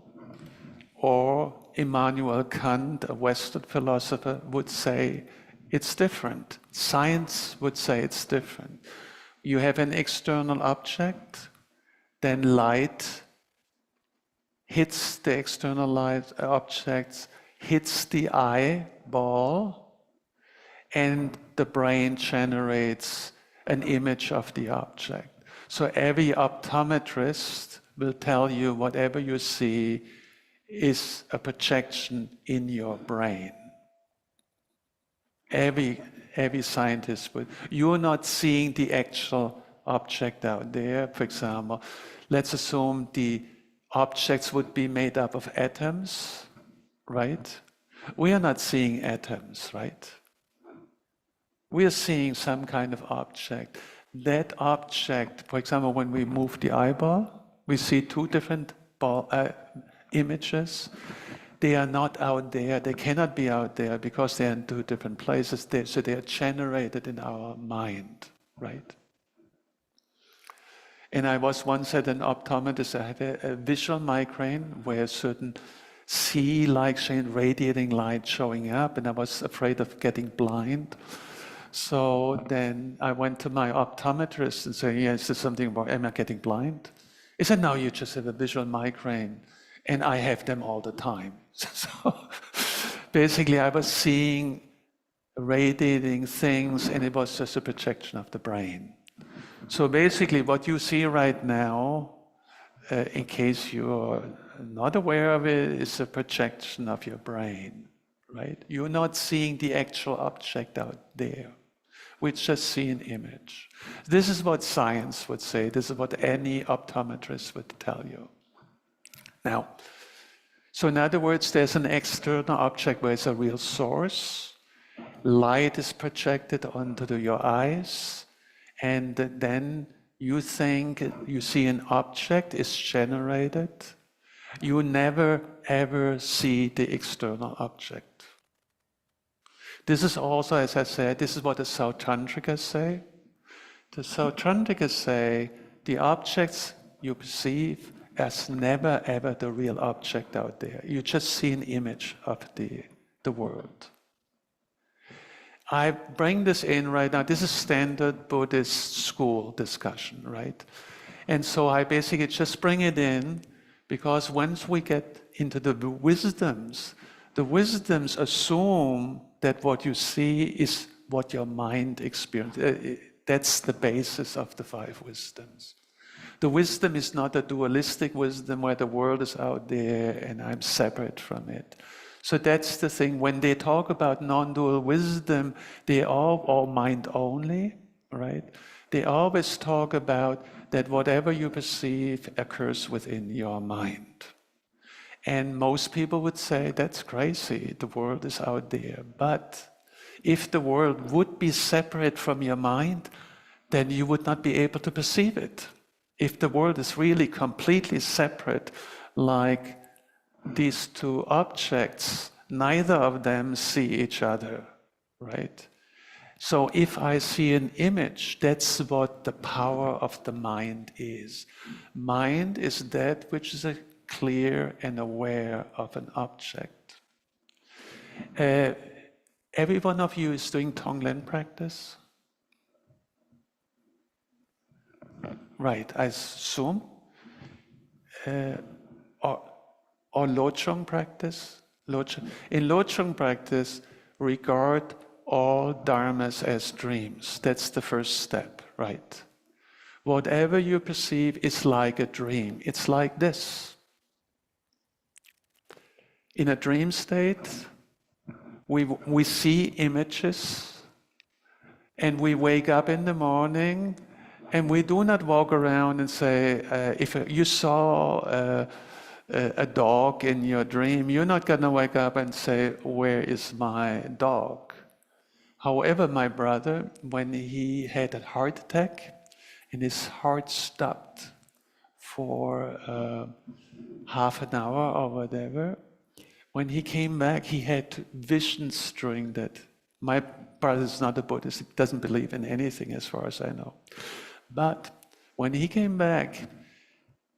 or Immanuel Kant, a Western philosopher, would say it's different. Science would say it's different. You have an external object, then light hits the external light objects, hits the eyeball, and the brain generates an image of the object. So every optometrist will tell you whatever you see is a projection in your brain. Every scientist would. You're not seeing the actual object out there. For example, let's assume the objects would be made up of atoms, right? We are not seeing atoms, right? We are seeing some kind of object. That object, for example, when we move the eyeball, we see two different images. They are not out there, they cannot be out there because they're in two different places, so they are generated in our mind, right? And I was once at an optometrist, I had a visual migraine where certain like radiating light showing up, and I was afraid of getting blind. So then I went to my optometrist and said, yeah, is there something wrong? Am I getting blind? He said, no, you just have a visual migraine. and I have them all the time. So basically I was seeing radiating things, and it was just a projection of the brain. So basically what you see right now, in case you're not aware of it, is a projection of your brain, right? You're not seeing the actual object out there. We just see an image. This is what science would say. This is what any optometrist would tell you. Now, so in other words, there's an external object where it's a real source. Light is projected onto your eyes, and then you think you see an object is generated. You never ever see the external object. This is also, as I said, this is what the Sautantrikas say. The Sautantrikas say the objects you perceive as never ever the real object out there. You just see an image of the world. I bring this in right now. This is standard Buddhist school discussion, right? And so I basically just bring it in because once we get into the wisdoms assume that what you see is what your mind experiences. That's the basis of the 5 wisdoms. The wisdom is not a dualistic wisdom where the world is out there and I'm separate from it. So that's the thing. When they talk about non-dual wisdom, they are all mind only, right? They always talk about that whatever you perceive occurs within your mind. And most people would say, that's crazy, the world is out there. But if the world would be separate from your mind, then you would not be able to perceive it. If the world is really completely separate, like these 2 objects, neither of them see each other, right? So if I see an image, that's what the power of the mind is. Mind is that which is clear and aware of an object. Every one of you is doing Tonglen practice? Right, I assume. Or Lochung practice. In Lochung practice, regard all dharmas as dreams. That's the first step, right? Whatever you perceive is like a dream. It's like this. In a dream state, we see images, and we wake up in the morning, and we do not walk around and say, if you saw a dog in your dream, you're not going to wake up and say, where is my dog? However, my brother, when he had a heart attack and his heart stopped for half an hour or whatever, when he came back, he had visions during that. My brother is not a Buddhist, he doesn't believe in anything as far as I know. But when he came back,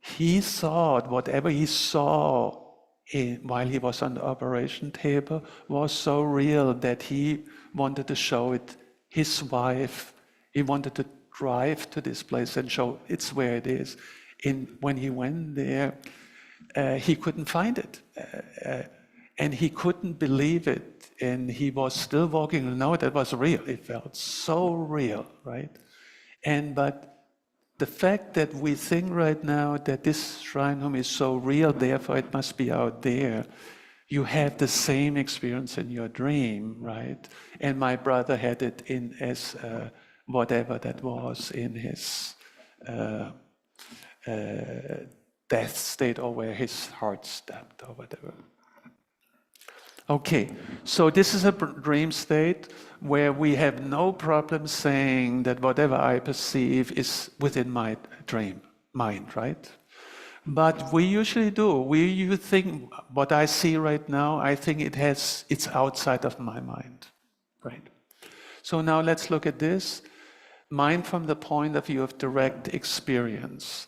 he thought whatever he saw while he was on the operation table was so real that he wanted to show it his wife. He wanted to drive to this place and show it's where it is. When he went there, he couldn't find it. And he couldn't believe it. And he was still walking. No, that was real. It felt so real, right? But the fact that we think right now that this shrine home is so real, therefore it must be out there, you had the same experience in your dream, right? And my brother had it in as whatever that was in his death state, or where his heart stopped or whatever. Okay, so this is a dream state where we have no problem saying that whatever I perceive is within my dream mind, right? But we usually do. You think what I see right now, I think it's outside of my mind, right? So now let's look at this. Mind from the point of view of direct experience.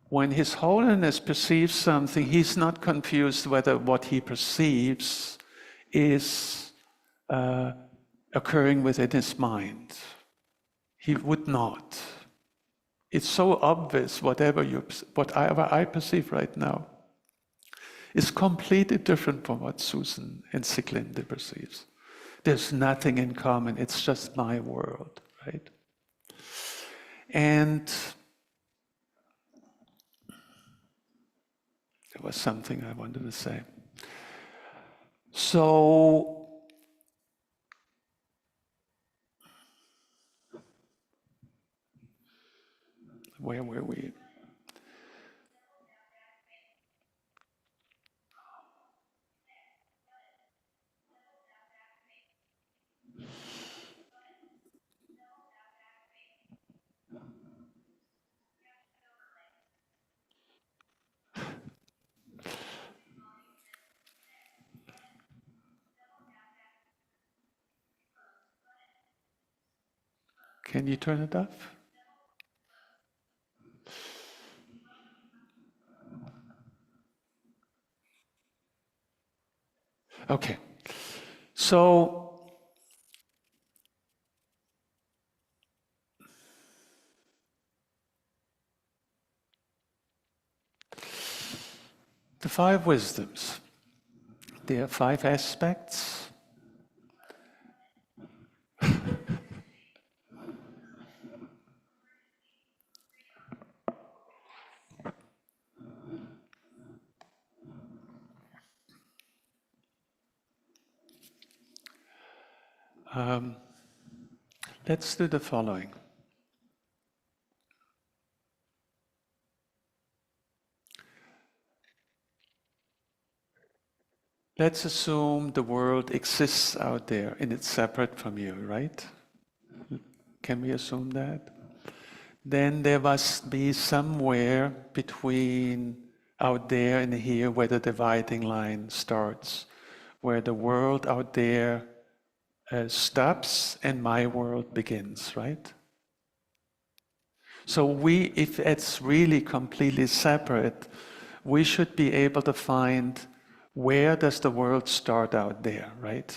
When His Holiness perceives something, he's not confused whether what he perceives is occurring within his mind. He would not. It's so obvious, whatever I perceive right now. is completely different from what Susan and Sieglinde perceives. There's nothing in common, it's just my world, right? And there was something I wanted to say. So, where were we? Can you turn it off? Okay. So, the 5 wisdoms. There are 5 aspects. Let's do the following. Let's assume the world exists out there and it's separate from you, right? Can we assume that? Then there must be somewhere between out there and here where the dividing line starts, where the world out there stops and my world begins, right? So if it's really completely separate, we should be able to find where does the world start out there, right?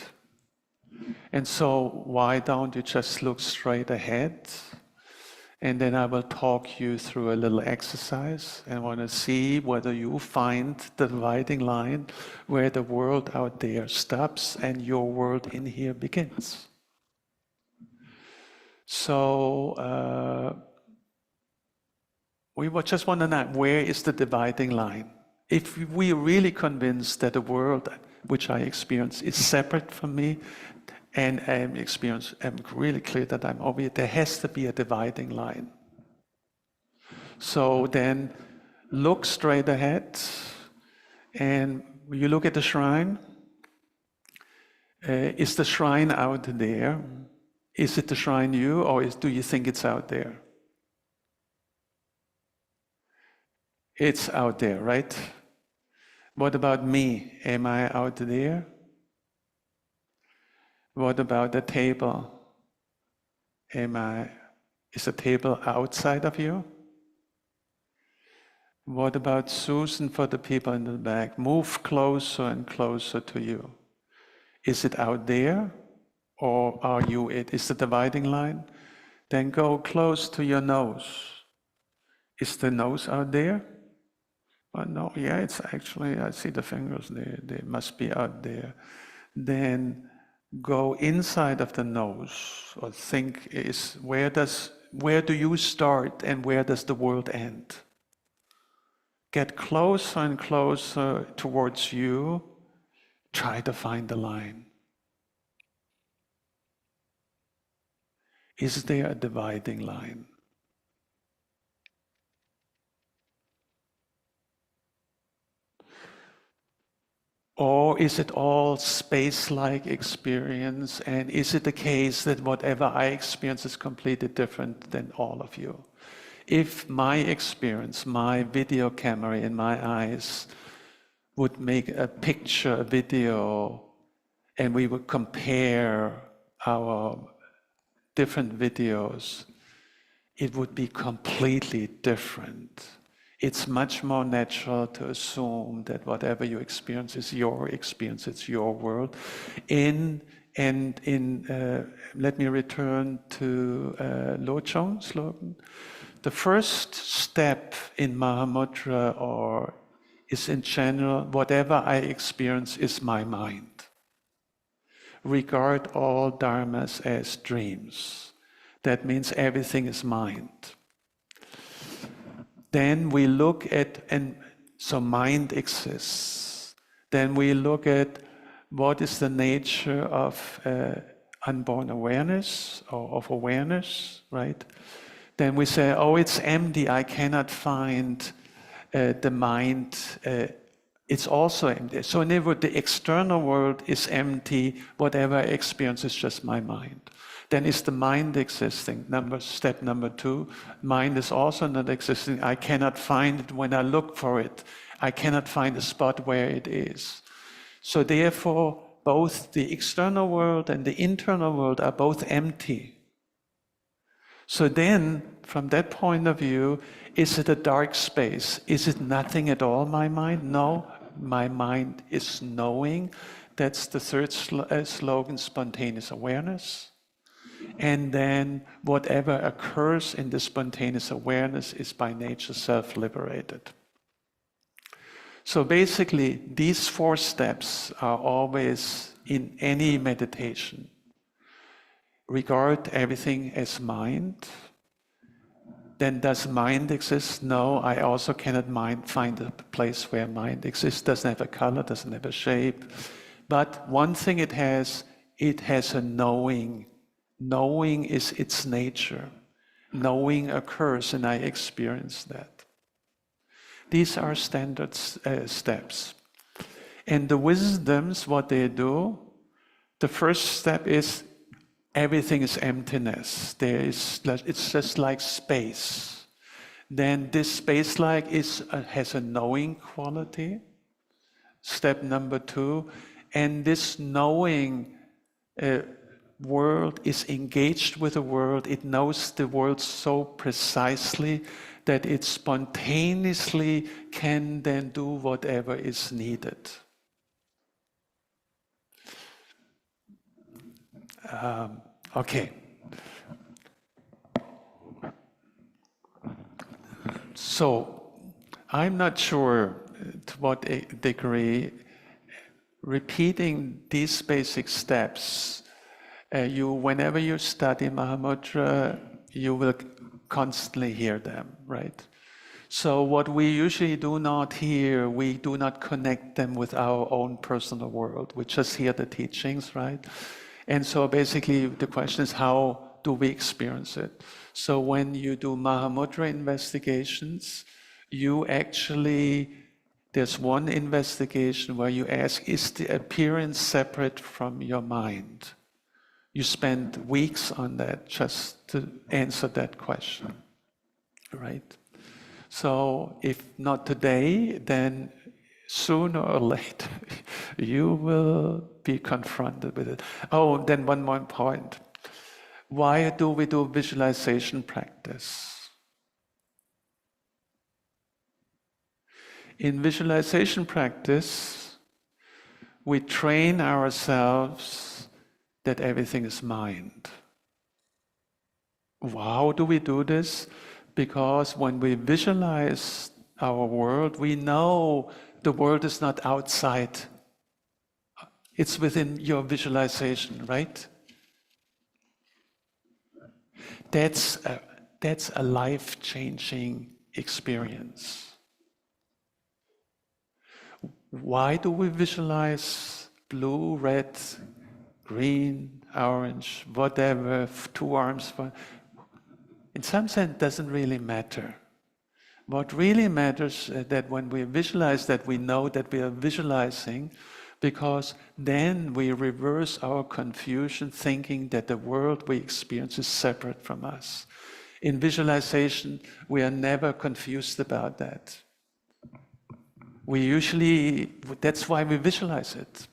And so why don't you just look straight ahead? And then I will talk you through a little exercise and want to see whether you find the dividing line where the world out there stops and your world in here begins. So we just want to know where is the dividing line. If we are really convinced that the world which I experience is separate from me, and I'm really clear that I'm over it, there has to be a dividing line. So then look straight ahead, and you look at the shrine. Is the shrine out there? Is it the shrine you, or do you think it's out there? It's out there, right? What about me? Am I out there? What about the table? Is the table outside of you? What about Susan for the people in the back? Move closer and closer to you. Is it out there? Or are you it? Is the dividing line? Then go close to your nose. Is the nose out there? Well, no, yeah, it's actually, I see the fingers there. They must be out there. Then go inside of the nose, or think where do you start and where does the world end? Get closer and closer towards you. Try to find the line. Is there a dividing line? Or is it all space-like experience, and is it the case that whatever I experience is completely different than all of you? If my experience, my video camera in my eyes would make a picture, a video, and we would compare our different videos, it would be completely different. It's much more natural to assume that whatever you experience is your experience, it's your world. Let me return to Lo Chong's slogan. The first step in Mahamudra or is in general, whatever I experience is my mind. Regard all dharmas as dreams. That means everything is mind. Then we look at, and so mind exists. Then we look at what is the nature of unborn awareness or of awareness, right? Then we say, oh, it's empty, I cannot find the mind. It's also empty. So in other words, the external world is empty, whatever I experience is just my mind. Then is the mind existing? Step number 2, mind is also not existing. I cannot find it when I look for it. I cannot find a spot where it is. So therefore, both the external world and the internal world are both empty. So then, from that point of view, is it a dark space? Is it nothing at all, my mind? No, my mind is knowing. That's the third slogan, spontaneous awareness. And then whatever occurs in the spontaneous awareness is by nature self-liberated. So basically, these 4 steps are always in any meditation. Regard everything as mind. Then does mind exist? No, I also cannot find a place where mind exists. Doesn't have a color, doesn't have a shape. But one thing it has a knowing. Knowing is its nature. Knowing occurs and I experience that. These are standard steps. And the wisdoms, what they do, the first step is everything is emptiness. It's just like space. Then this space-like has a knowing quality. Step number 2, and this knowing world is engaged with the world. It knows the world so precisely that it spontaneously can then do whatever is needed. Okay. So, I'm not sure to what degree repeating these basic steps, whenever you study Mahamudra, you will constantly hear them, right? So what we usually do not hear, we do not connect them with our own personal world. We just hear the teachings, right? And so basically the question is, how do we experience it? So when you do Mahamudra investigations, you actually, there's one investigation where you ask, is the appearance separate from your mind? You spend weeks on that just to answer that question, right? So if not today, then sooner or later you will be confronted with it. Oh, then one more point. Why do we do visualization practice? In visualization practice, we train ourselves that everything is mind. How do we do this? Because when we visualize our world, we know the world is not outside. It's within your visualization, right? That's a life-changing experience. Why do we visualize blue, red, green, orange, whatever, 2 arms? In some sense, it doesn't really matter. What really matters is that when we visualize that, we know that we are visualizing, because then we reverse our confusion thinking that the world we experience is separate from us. In visualization, we are never confused about that. That's why we visualize it.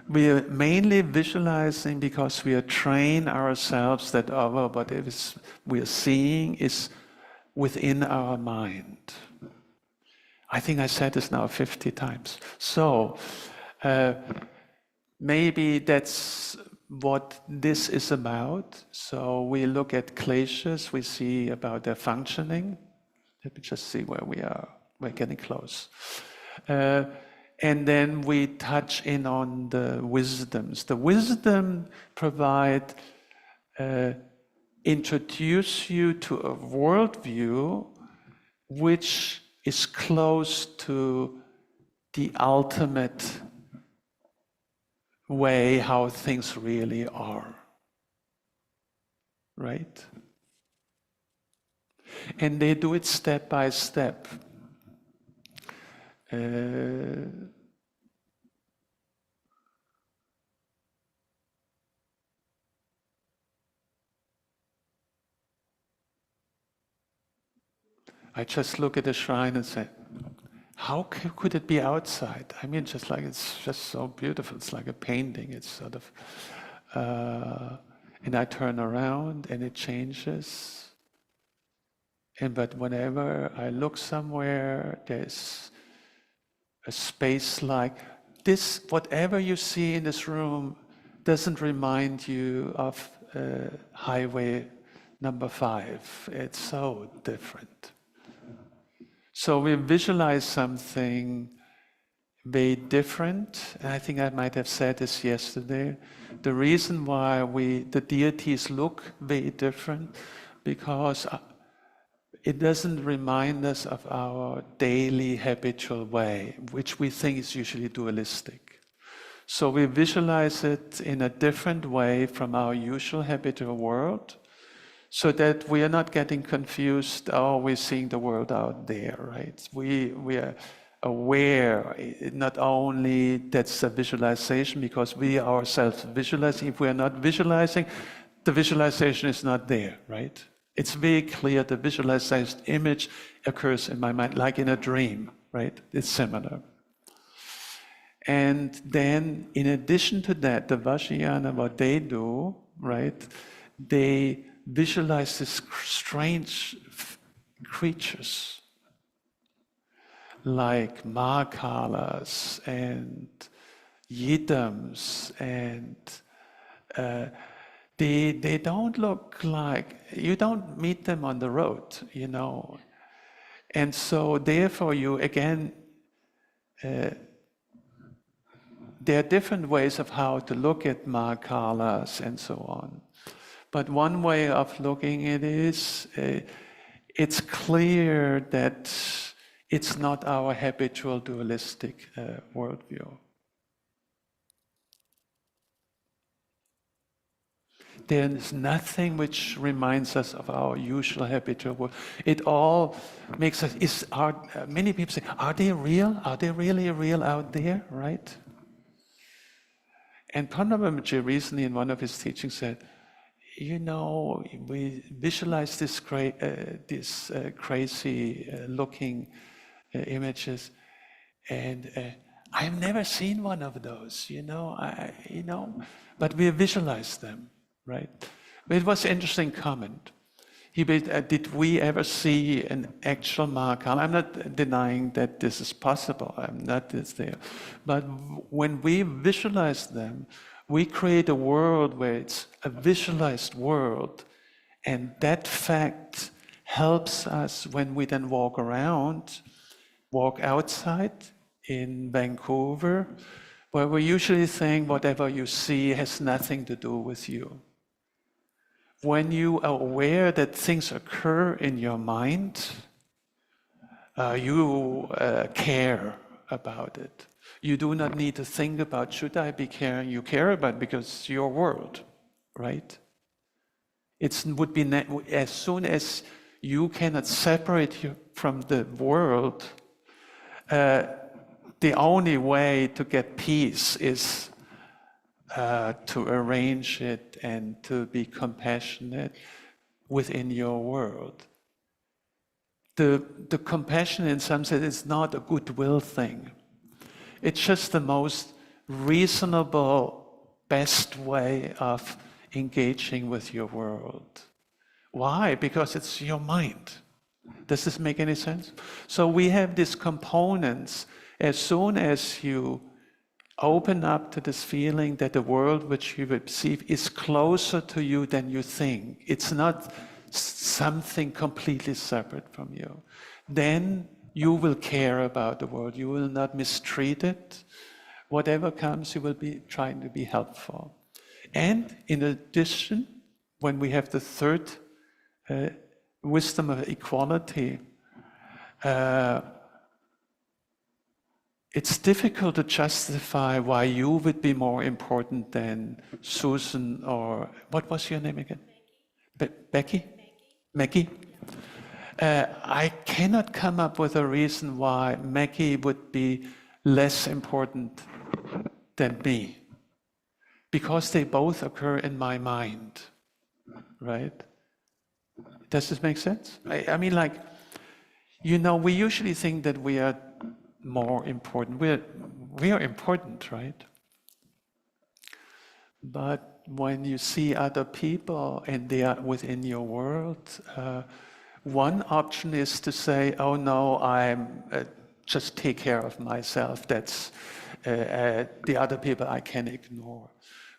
We are mainly visualizing because we are trained ourselves that what we are seeing is within our mind. I think I said this now 50 times. So maybe that's what this is about. So we look at kleshas, we see about their functioning. Let me just see where we are. We're getting close. And then we touch in on the wisdoms. The wisdom provide, introduce you to a worldview which is close to the ultimate way how things really are. Right? And they do it step by step. I just look at the shrine and say, how could it be outside? I mean, just like it's just so beautiful. It's like a painting. It's sort of, and I turn around and it changes. But whenever I look somewhere, there's a space like this. Whatever you see in this room doesn't remind you of highway number 5. It's so different. So we visualize something very different. And I think I might have said this yesterday. The reason why the deities look very different, because it doesn't remind us of our daily habitual way, which we think is usually dualistic. So we visualize it in a different way from our usual habitual world, so that we are not getting confused, oh, we're seeing the world out there, right? We are aware, not only that's a visualization, because we ourselves visualizing. If we are not visualizing, the visualization is not there, right? It's very clear the visualized image occurs in my mind, like in a dream, right? It's similar. And then, in addition to that, the Vajrayana, what they do, right? They visualize these strange creatures like Mahakalas and Yidams, and they don't look like, you don't meet them on the road, you know. And so therefore you again, there are different ways of how to look at Mahakalas and so on. But one way of looking at it is, it's clear that it's not our habitual dualistic worldview. There's nothing which reminds us of our usual habitual world. It all makes us, many people say, are they real? Are they really real out there, right? And Pandavaji recently in one of his teachings said, you know, we visualize this crazy looking images, and I've never seen one of those, you know, but we visualize them, right? It was an interesting comment. Did we ever see an actual Mahakala? I'm not denying that this is possible. I'm not this there. But when we visualize them, we create a world where it's a visualized world, and that fact helps us when we then walk outside in Vancouver, where we usually think whatever you see has nothing to do with you. When you are aware that things occur in your mind, you care about it. You do not need to think about, should I be caring? You care about it because it's your world, right? It would be, as soon as you cannot separate you from the world, the only way to get peace is to arrange it and to be compassionate within your world. The compassion in some sense is not a goodwill thing. It's just the most reasonable, best way of engaging with your world. Why? Because it's your mind. Does this make any sense? So we have these components. As soon as you open up to this feeling that the world which you perceive is closer to you than you think, it's not something completely separate from you. Then you will care about the world. You will not mistreat it. Whatever comes, you will be trying to be helpful. And in addition, when we have the third wisdom of equality, it's difficult to justify why you would be more important than Susan or, what was your name again? Becky? Maggie? I cannot come up with a reason why Maggie would be less important than me, because they both occur in my mind, right? Does this make sense? I mean, like, you know, we usually think that we are more important. We are important, right? But when you see other people and they are within your world, one option is to say, oh no, I'm just take care of myself. That's the other people I can ignore.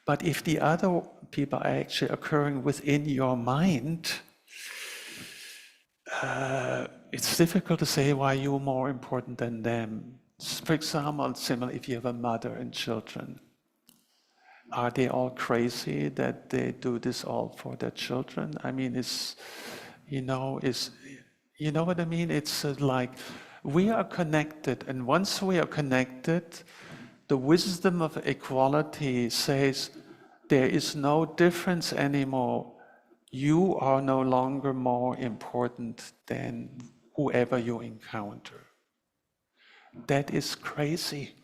But if the other people are actually occurring within your mind, it's difficult to say why you're more important than them. For example, similar if you have a mother and children. Are they all crazy that they do this all for their children? I mean, you know what I mean? It's like we are connected, and once we are connected, the wisdom of equality says there is no difference anymore. You are no longer more important than whoever you encounter. That is crazy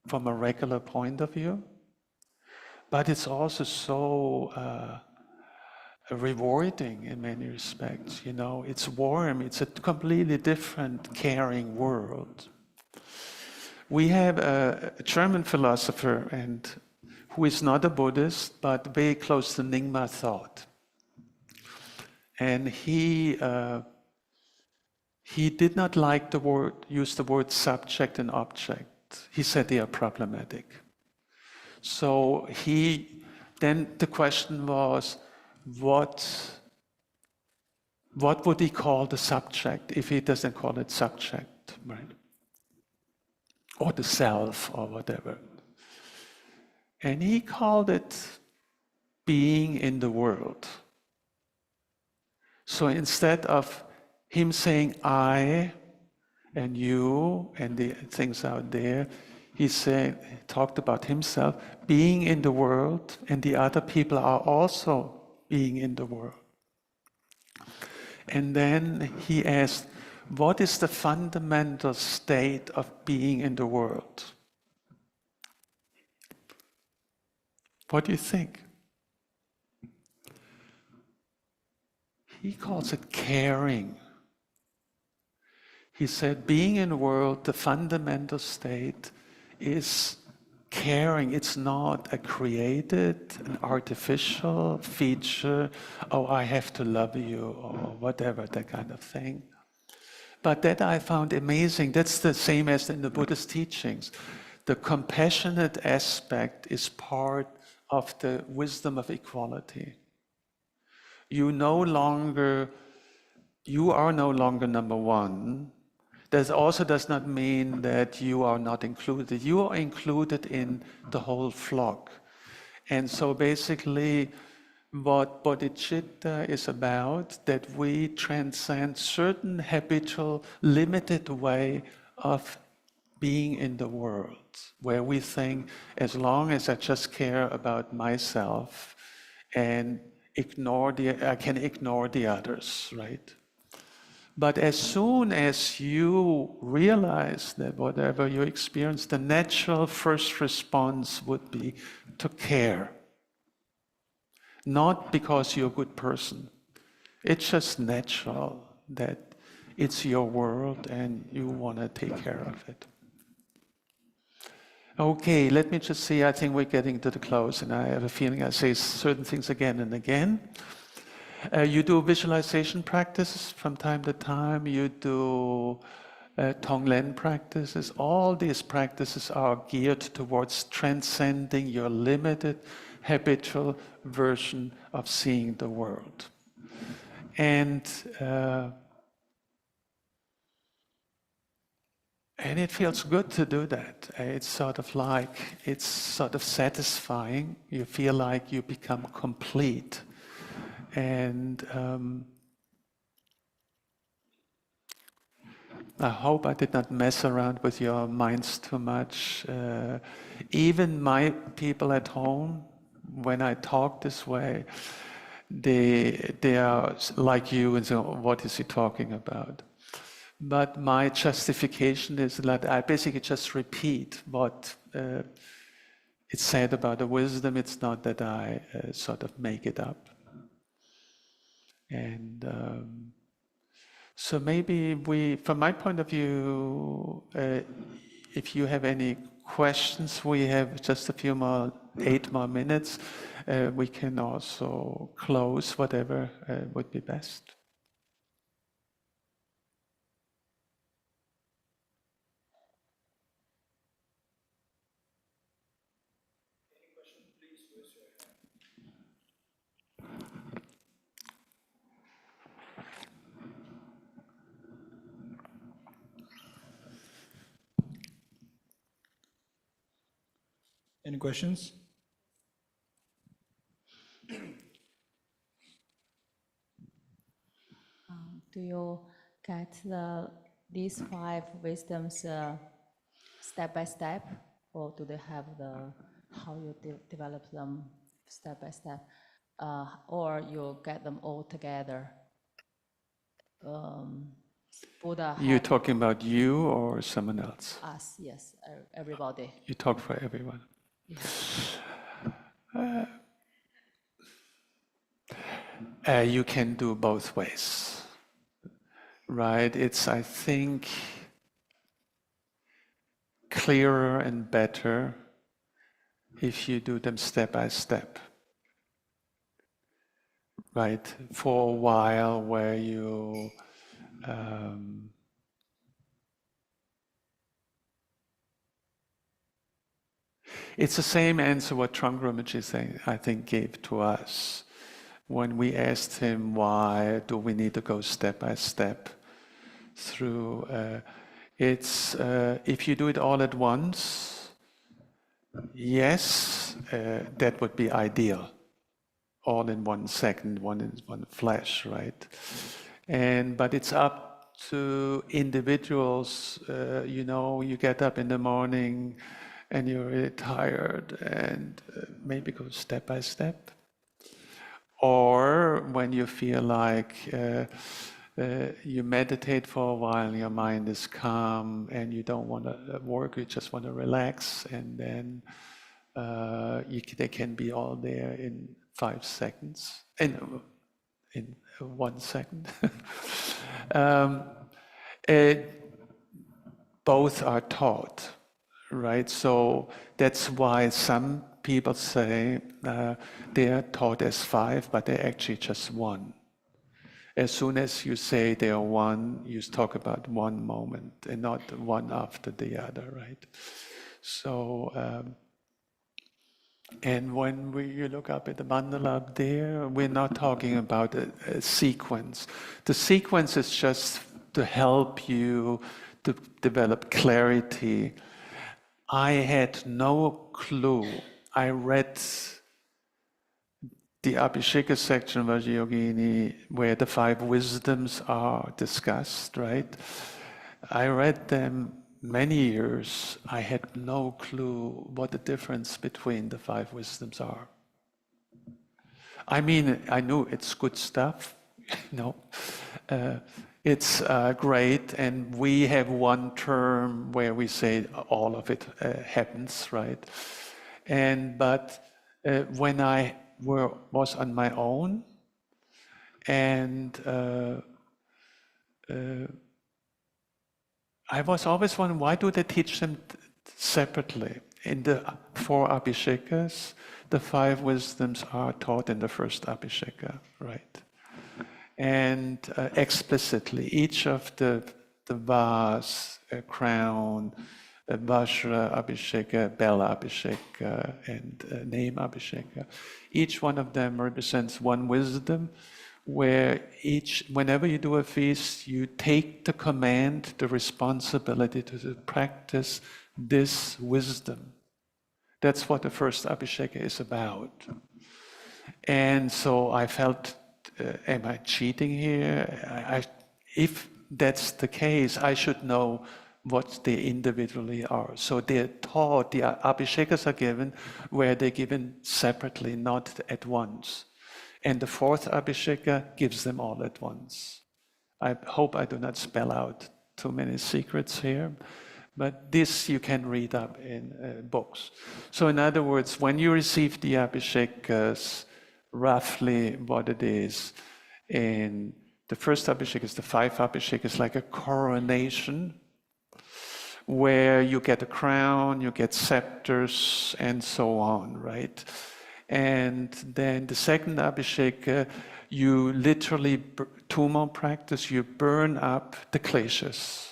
from a regular point of view, but it's also so rewarding in many respects. You know, it's warm. It's a completely different, caring world. We have a German philosopher, and who is not a Buddhist, but very close to Nyingma thought. And he did not like use the word subject and object. He said they are problematic. So then the question was, what would he call the subject if he doesn't call it subject, right? Or the self or whatever. And he called it being in the world. So instead of him saying I and you and the things out there, he talked about himself being in the world, and the other people are also being in the world. And then he asked, what is the fundamental state of being in the world? What do you think? He calls it caring. He said, being in the world, the fundamental state is caring. It's not a created, an artificial feature, oh, I have to love you, or whatever, that kind of thing. But that I found amazing. That's the same as in the Buddhist teachings. The compassionate aspect is part of the wisdom of equality. You are no longer number one. That also does not mean that you are not included. You are included in the whole flock. And so basically, what bodhicitta is about, that we transcend certain habitual, limited way of being in the world, where we think, as long as I just care about myself and I can ignore the others, right? But as soon as you realize that whatever you experience, the natural first response would be to care. Not because you're a good person. It's just natural that it's your world and you want to take care of it. Okay, let me just see, I think we're getting to the close, and I have a feeling I say certain things again and again. You do visualization practices from time to time. You do Tonglen practices. All these practices are geared towards transcending your limited habitual version of seeing the world. And it feels good to do that. It's sort of satisfying. You feel like you become complete. And I hope I did not mess around with your minds too much. Even my people at home, when I talk this way, they are like you and say, what is he talking about? But my justification is that I basically just repeat what it's said about the wisdom. It's not that I sort of make it up. And so maybe from my point of view, if you have any questions, we have just 8 more minutes. We can also close whatever would be best. Any questions? Do you get these 5 wisdoms step by step, or do they have how you develop them step by step, or you get them all together? Buddha. You're talking about you or someone else? Us, yes, everybody. You talk for everyone. You can do both ways, right? It's, I think, clearer and better if you do them step by step, right? For a while where you it's the same answer what Trungpa I think gave to us when we asked him why do we need to go step by step through. It's if you do it all at once, yes, that would be ideal. All in 1 second, one flash, right? But it's up to individuals. You get up in the morning and you're really tired, and maybe go step by step. Or when you feel like you meditate for a while and your mind is calm and you don't want to work, you just want to relax, and then they can be all there in 5 seconds, in 1 second. Both are taught, right? So that's why some people say they are taught as 5, but they're actually just 1. As soon as you say they are 1, you talk about 1 moment and not one after the other, right? So, and when you look up at the mandala up there, we're not talking about a sequence. The sequence is just to help you to develop clarity. I had no clue. I read the Abhisheka section of Vajrayogini where the 5 wisdoms are discussed, right? I read them many years. I had no clue what the difference between the 5 wisdoms are. I mean, I knew it's good stuff, it's great, and we have one term where we say all of it happens, right? But when I was on my own, and I was always wondering, why do they teach them separately? In the 4 Abhishekas, the 5 wisdoms are taught in the first Abhisheka, right? And explicitly, each of the vas, crown, Vajra Abhisheka, Bela Abhisheka, and Name Abhisheka, each one of them represents 1 wisdom, where whenever you do a feast, you take the command, the responsibility to practice this wisdom. That's what the first Abhisheka is about. And so I felt, am I cheating here? If that's the case, I should know what they individually are. So they're taught, the Abhishekas are given where they're given separately, not at once. And the fourth Abhisheka gives them all at once. I hope I do not spell out too many secrets here, but this you can read up in books. So in other words, when you receive the Abhishekas, roughly what it is, in the first Abhisheka, the 5 Abhishekas, like a coronation, where you get a crown, you get scepters, and so on, right? And then the second Abhisheka, you literally, Tummo practice, you burn up the kleshas.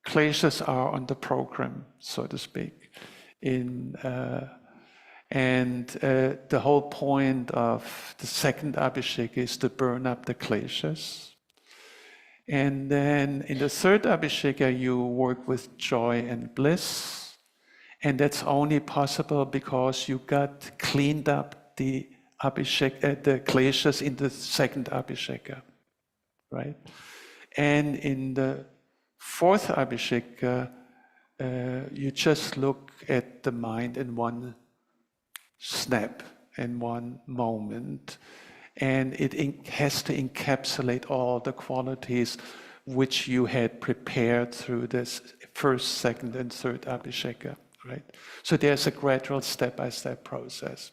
Kleshas are on the program, so to speak. The whole point of the second Abhisheka is to burn up the kleshas. And then in the third Abhisheka, you work with joy and bliss. And that's only possible because you got cleaned up the kleshas in the second Abhisheka, right? And in the fourth Abhisheka, you just look at the mind in one snap, in one moment. And it has to encapsulate all the qualities which you had prepared through this first, second, and third Abhisheka. Right? So there's a gradual step-by-step process.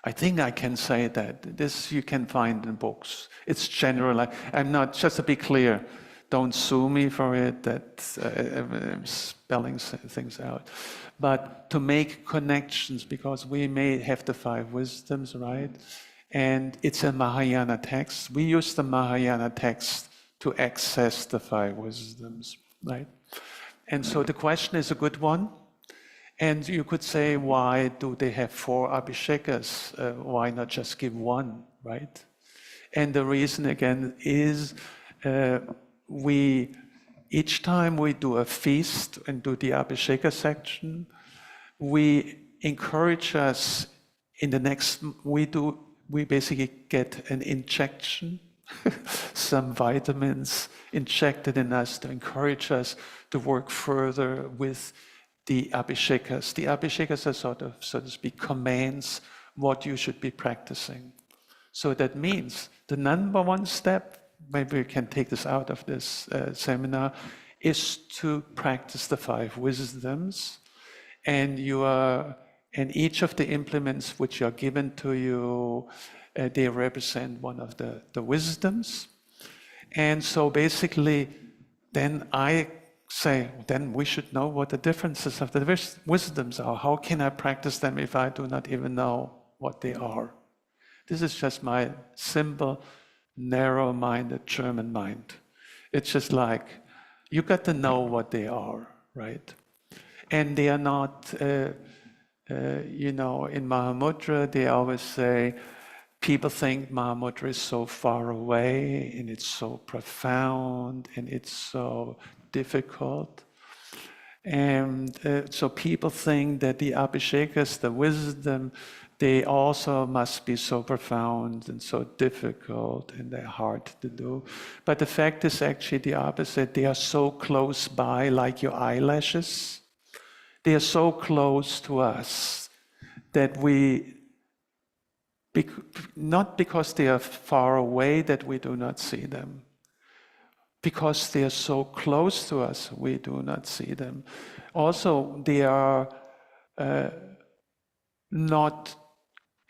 I think I can say that. This you can find in books. It's general. I'm not, just to be clear, don't sue me for it, that I'm spelling things out. But to make connections, because we may have the 5 wisdoms, right? And it's a Mahayana text. We use the Mahayana text to access the 5 wisdoms, right? And so the question is a good one. And you could say, why do they have 4 Abhishekas? Why not just give 1, right? And the reason again is each time we do a feast and do the Abhisheka section, we encourage us in the next, we basically get an injection, some vitamins injected in us to encourage us to work further with the Abhishekas. The Abhishekas are sort of, so to speak, commands what you should be practicing. So that means the number 1 step, maybe we can take this out of this seminar, is to practice the 5 wisdoms. And each of the implements which are given to you, they represent one of the wisdoms. And so basically, then I say, then we should know what the differences of the wisdoms are. How can I practice them if I do not even know what they are? This is just my simple, narrow-minded German mind. It's just like, you got to know what they are, right? And they are not, in Mahamudra, they always say, people think Mahamudra is so far away, and it's so profound, and it's so difficult. And so people think that the Abhishekas, the wisdom, they also must be so profound and so difficult, and they're hard to do. But the fact is actually the opposite. They are so close by, like your eyelashes. They are so close to us that not because they are far away that we do not see them. Because they are so close to us, we do not see them. Also, they are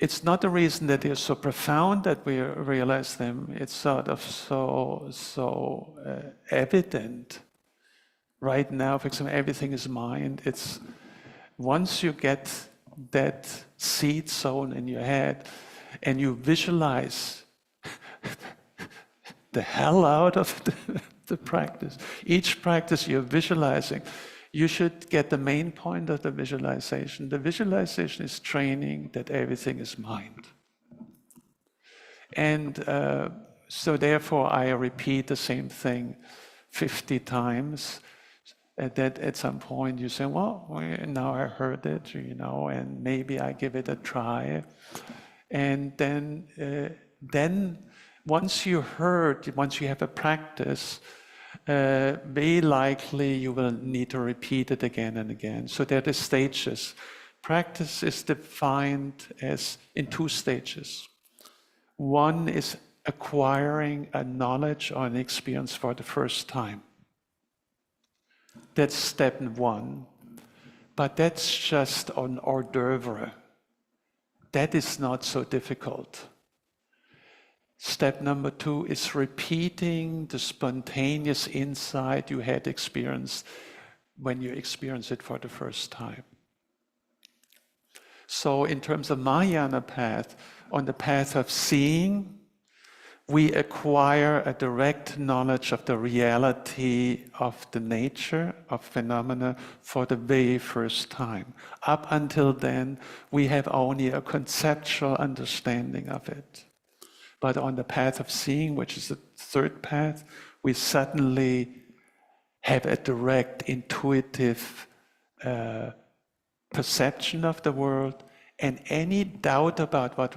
it's not the reason that they are so profound that we realize them. It's sort of so evident. Right now, for example, everything is mind. It's once you get that seed sown in your head and you visualize the hell out of the practice. Each practice you're visualizing, you should get the main point of the visualization. The visualization is training that everything is mind. And so therefore I repeat the same thing 50 times. That at some point you say, well, now I heard it, and maybe I give it a try. And then once you have a practice, very likely you will need to repeat it again and again. So there are the stages. Practice is defined as in 2 stages. One is acquiring a knowledge or an experience for the first time. That's step 1. But that's just an hors d'oeuvre. That is not so difficult. Step number 2 is repeating the spontaneous insight you had experienced when you experience it for the first time. So in terms of Mahayana path, on the path of seeing, we acquire a direct knowledge of the reality of the nature of phenomena for the very first time. Up until then, we have only a conceptual understanding of it. But on the path of seeing, which is the 3rd path, we suddenly have a direct, intuitive perception of the world, and any doubt about what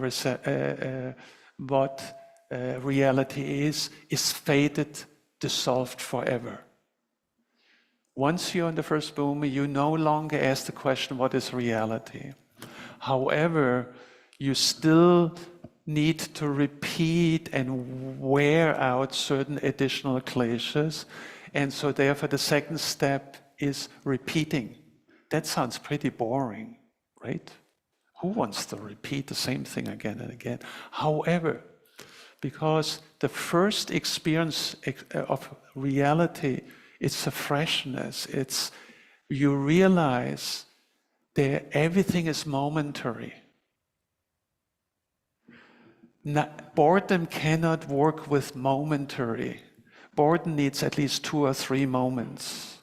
reality is faded, dissolved forever. Once you're on the first bhumi, you no longer ask the question, what is reality? However, you still need to repeat and wear out certain additional kleshas, and so therefore the 2nd step is repeating. That sounds pretty boring, right? Who wants to repeat the same thing again and again? However, because the first experience of reality, it's a freshness. You realize that everything is momentary. Boredom cannot work with momentary. Boredom needs at least 2 or 3 moments.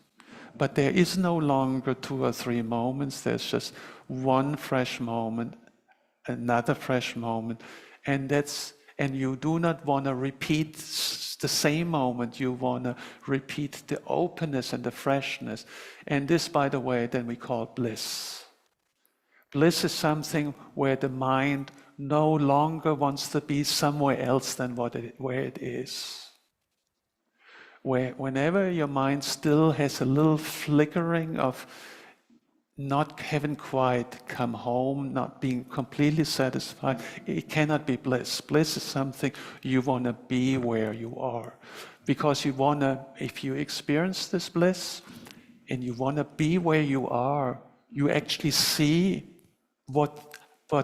But there is no longer 2 or 3 moments. There's just one fresh moment, another fresh moment, and you do not want to repeat the same moment. You want to repeat the openness and the freshness. And this, by the way, then we call bliss. Bliss is something where the mind no longer wants to be somewhere else than where it is. Whenever your mind still has a little flickering of not having quite come home, not being completely satisfied, it cannot be bliss. Bliss is something you want to be where you are. Because you want to, if you experience this bliss and you want to be where you are, you actually see what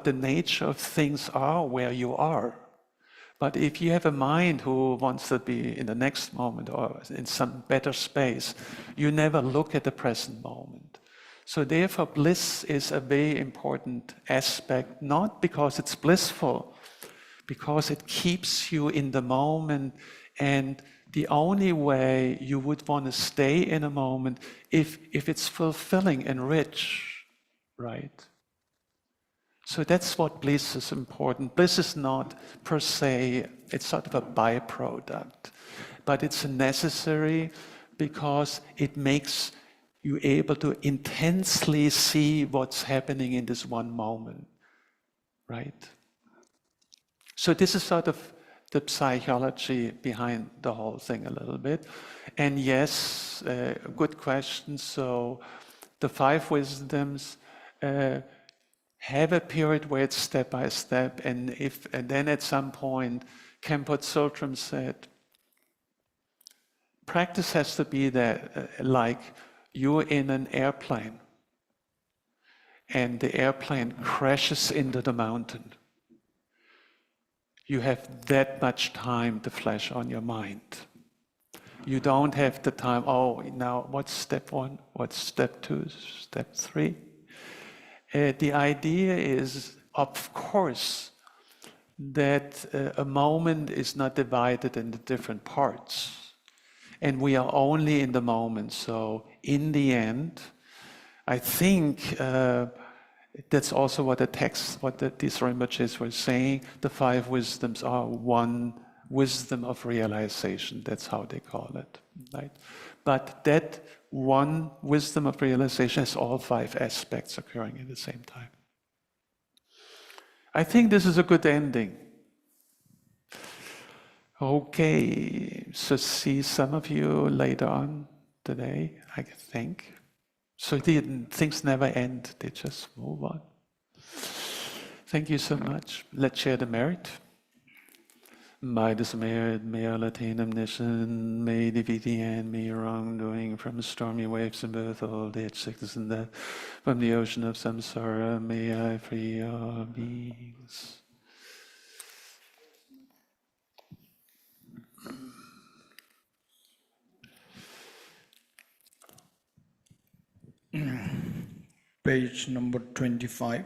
the nature of things are where you are. But if you have a mind who wants to be in the next moment or in some better space, you never look at the present moment. So therefore, bliss is a very important aspect, not because it's blissful, because it keeps you in the moment, and the only way you would want to stay in a moment if it's fulfilling and rich, right? So that's what bliss is important. Bliss is not per se, it's sort of a byproduct, but it's necessary because it makes you able to intensely see what's happening in this one moment, right? So this is sort of the psychology behind the whole thing a little bit. And yes, good question. So the 5 wisdoms have a period where it's step by step, and then at some point, Khenpo Tsultrim said, practice has to be that like you're in an airplane, and the airplane crashes into the mountain. You have that much time to flash on your mind. You don't have the time, oh, now what's step 1, what's step 2, step 3? The idea is, of course, that a moment is not divided into different parts. And we are only in the moment. So in the end, I think That's also what the text, these Rinpoches were saying. The 5 wisdoms are one wisdom of realization. That's how they call it, right? But that one wisdom of realization has all 5 aspects occurring at the same time. I think this is a good ending. Okay, so see some of you later on today, I think. So things never end, they just move on. Thank you so much. Let's share the merit. By this merit, may I attain omniscience, may defeat the enemy, wrongdoing from stormy waves of birth, old age, sickness, and death. From the ocean of samsara, may I free all beings. Page number 25.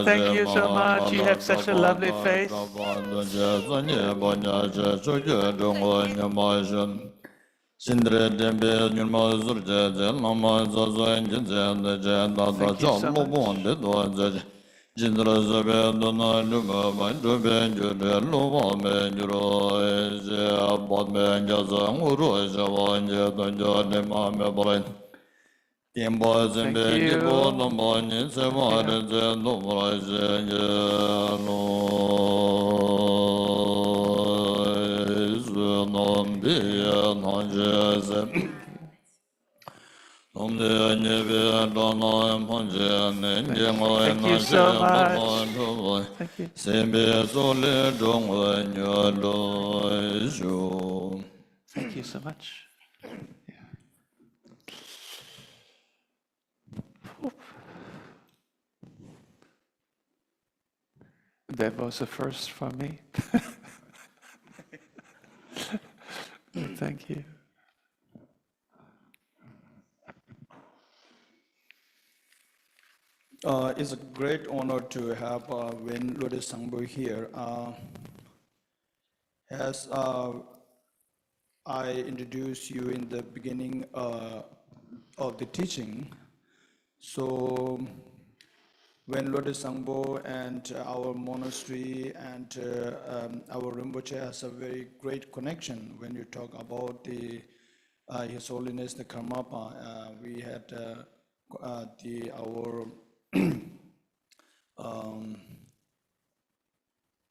Thank you so much. You have such a lovely face. Thank you so much. Thank you so much. That was a first for me. Thank you. It's a great honor to have Wen Lode Sangbo here. As I introduced you in the beginning of the teaching, so when Lode Sangbo and our monastery and our Rinpoche has a very great connection. When you talk about the His Holiness the Karmapa, we had our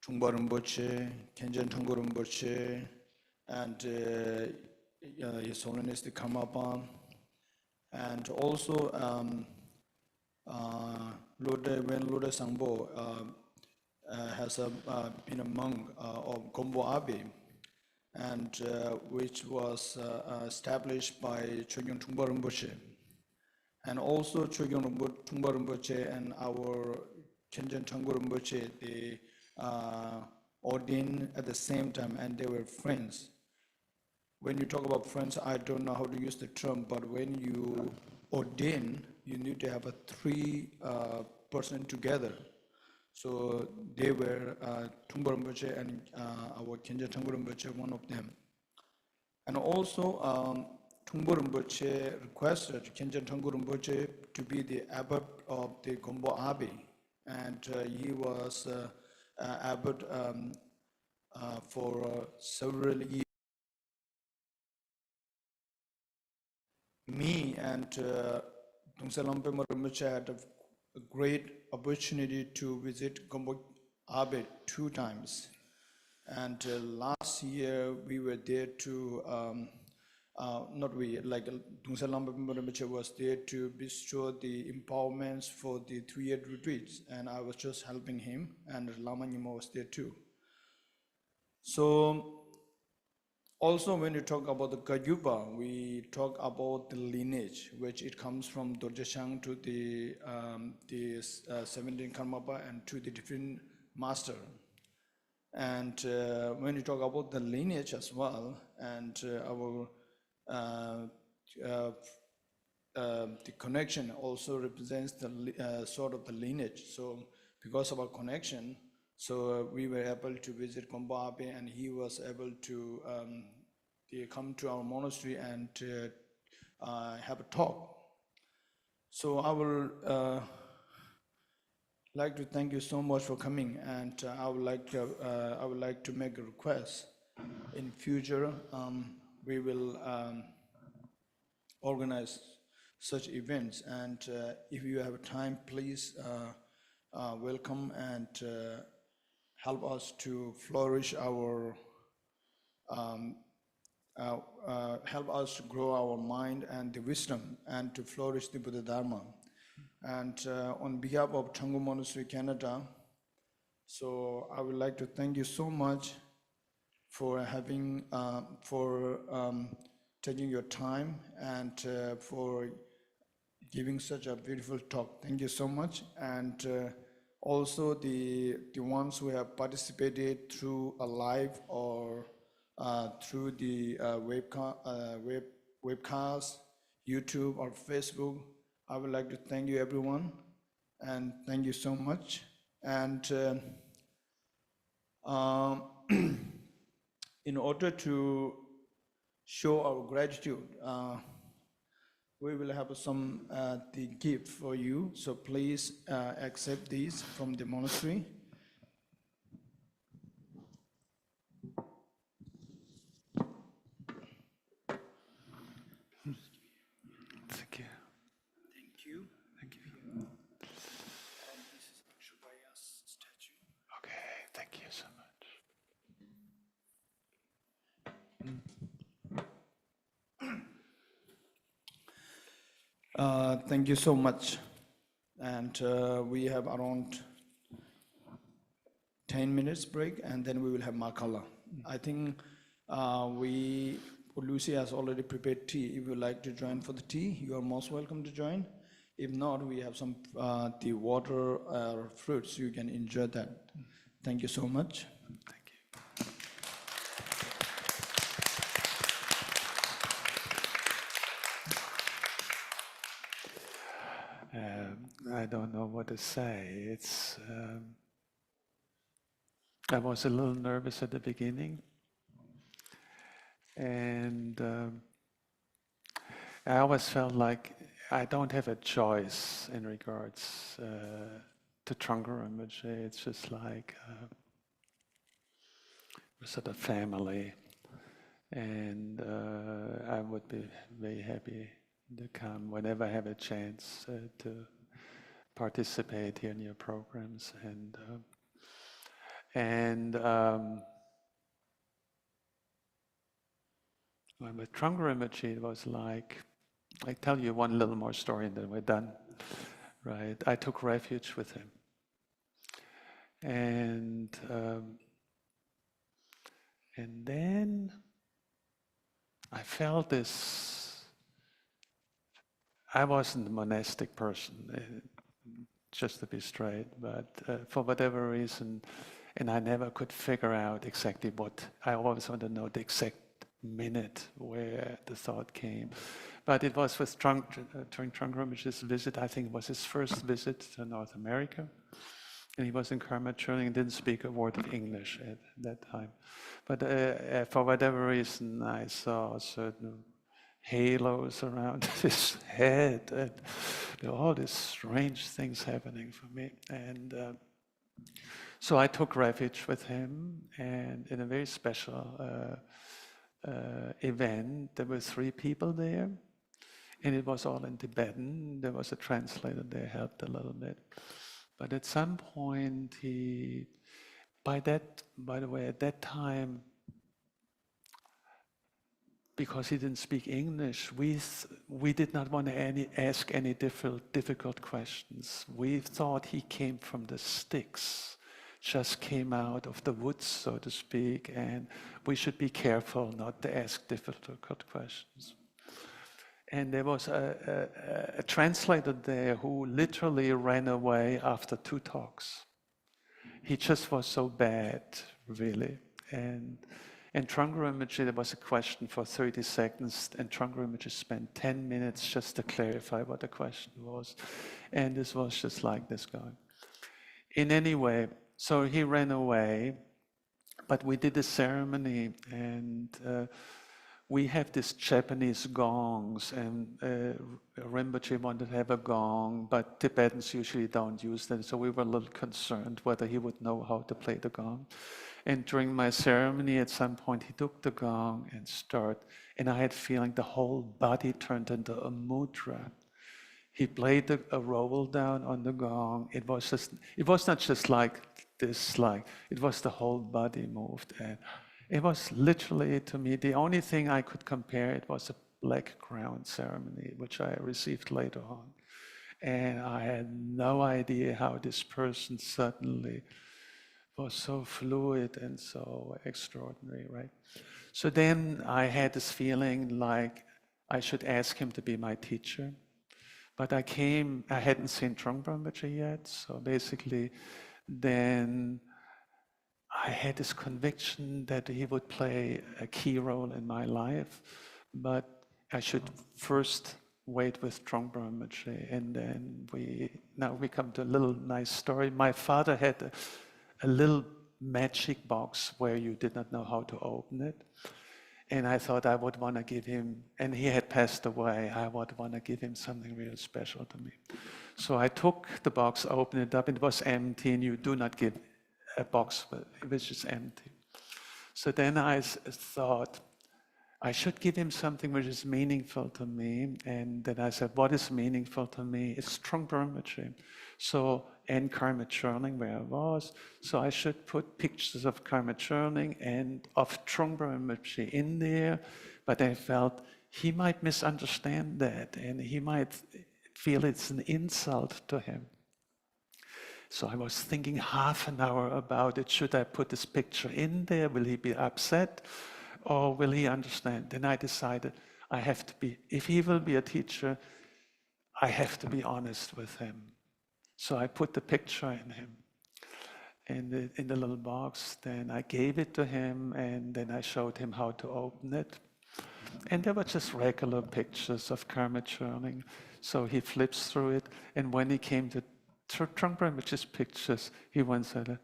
Chungpa Rinpoche, Kenjen Tungpa Rinpoche, and His Holiness the Karmapa, and also when Lode Sangbo has been a monk of Gombo Abbey, and which was established by Chogyam Trungpa Rinpoche. And also Chogyam Trungpa Rinpoche and our Kenjen Tungpa Rinpoche, they ordained at the same time, and they were friends. When you talk about friends, I don't know how to use the term, but when you ordain, you need to have a three person together. So they were Trungpa Rinpoche and our Kenjen Tungpa Rinpoche, one of them. And also Trungpa Rinpoche requested Kenjen Tungpa Rinpoche to be the abbot of the Gombo Abbey, and he was abbot for several years. Me and Dungsa Lampe Rinpoche had a great opportunity to visit Gombo Abbey 2 times. And last year we were there to, not we, like Dungsa Lama Rinpoche was there to bestow the empowerments for the 3-year retreats, and I was just helping him, and Lama Nyima was there too. So also when you talk about the Kagyupa, we talk about the lineage, which it comes from Dorje Shang to the 17 Karmapa and to the different master. And when you talk about the lineage as well, and the connection also represents the sort of the lineage. So because of our connection, so we were able to visit Kompa Ape, and he was able to come to our monastery and have a talk. So I will like to thank you so much for coming, and I would like to make a request. In future, we will organize such events, and if you have time, please welcome and help us to flourish our, help us to grow our mind and the wisdom, and to flourish the Buddha Dharma. And on behalf of Changu Monastery, Canada, so I would like to thank you so much for having, taking your time, and for giving such a beautiful talk. Thank you so much. And also the ones who have participated through a live or through the webcast, YouTube or Facebook, I would like to thank you everyone, and thank you so much. And in order to show our gratitude, we will have some the gift for you. So please accept these from the monastery. Thank you. Thank you. Thank you. And this is Shubaya's statue. Okay, thank you so much. Thank you so much. And we have around 10 minutes break, and then we will have Makala. I think Lucy has already prepared tea. If you would like to join for the tea, you are most welcome to join. If not, we have some the water or fruits. You can enjoy that. Thank you so much. Thank you. I don't know what to say. It's I was a little nervous at the beginning, and I always felt like I don't have a choice in regards to Trungpa Rinpoche. It's just like we're sort of family, and I would be very happy to come whenever I have a chance to participate here in your programs. When with Trungpa Rinpoche, it was like, I tell you one little more story and then we're done, right? I took refuge with him. And then I felt this, I wasn't a monastic person, just to be straight, but for whatever reason, and I never could figure out exactly what, I always want to know the exact minute where the thought came. But it was with during Trungpa Rinpoche's visit, I think it was his first visit to North America. And he was in Karma Training and didn't speak a word of English at that time. But for whatever reason, I saw certain halos around his head, and there were all these strange things happening for me. And so I took refuge with him, and in a very special event, there were 3 people there, and it was all in Tibetan. There was a translator there, helped a little bit. But at some point, he by the way, at that time, because he didn't speak English, we did not want to ask any difficult questions. We thought he came from the sticks, just came out of the woods, so to speak, and we should be careful not to ask difficult questions. And there was a translator there who literally ran away after 2 talks. He just was so bad, really. And Trungpa Rinpoche, there was a question for 30 seconds, and Trungpa Rinpoche spent 10 minutes just to clarify what the question was. And this was just like this guy. In any way, so he ran away, but we did a ceremony, and we have these Japanese gongs, and Rinpoche wanted to have a gong, but Tibetans usually don't use them, so we were a little concerned whether he would know how to play the gong. And during my ceremony, at some point, he took the gong and started, and I had feeling the whole body turned into a mudra. He played a roll down on the gong. It was not just like this, it was the whole body moved. And it was literally, to me, the only thing I could compare, it was a black crown ceremony, which I received later on. And I had no idea how this person suddenly was so fluid and so extraordinary, right? So then I had this feeling like I should ask him to be my teacher. But I hadn't seen Trungpa Rinpoche yet, so basically then I had this conviction that he would play a key role in my life, but I should first wait with Trungpa Rinpoche, and then now we come to a little nice story. My father had a little magic box where you did not know how to open it. And I thought I would want to give him, and he had passed away, I would want to give him something real special to me. So I took the box, opened it up, it was empty, and you do not give a box, it was just empty. So then I thought, I should give him something which is meaningful to me. And then I said, what is meaningful to me? It's Trungpa Rinpoche. So, and karma churning where I was. So I should put pictures of karma churning and of Trungpa Rinpoche in there. But I felt he might misunderstand that and he might feel it's an insult to him. So I was thinking half an hour about it. Should I put this picture in there? Will he be upset? Or will he understand? Then I decided I have to be, if he will be a teacher, I have to be honest with him. So I put the picture in him, in the little box. Then I gave it to him, and then I showed him how to open it. And there were just regular pictures of karma churning. So he flips through it, and when he came to Trungpa Rinpoche's pictures, he once said,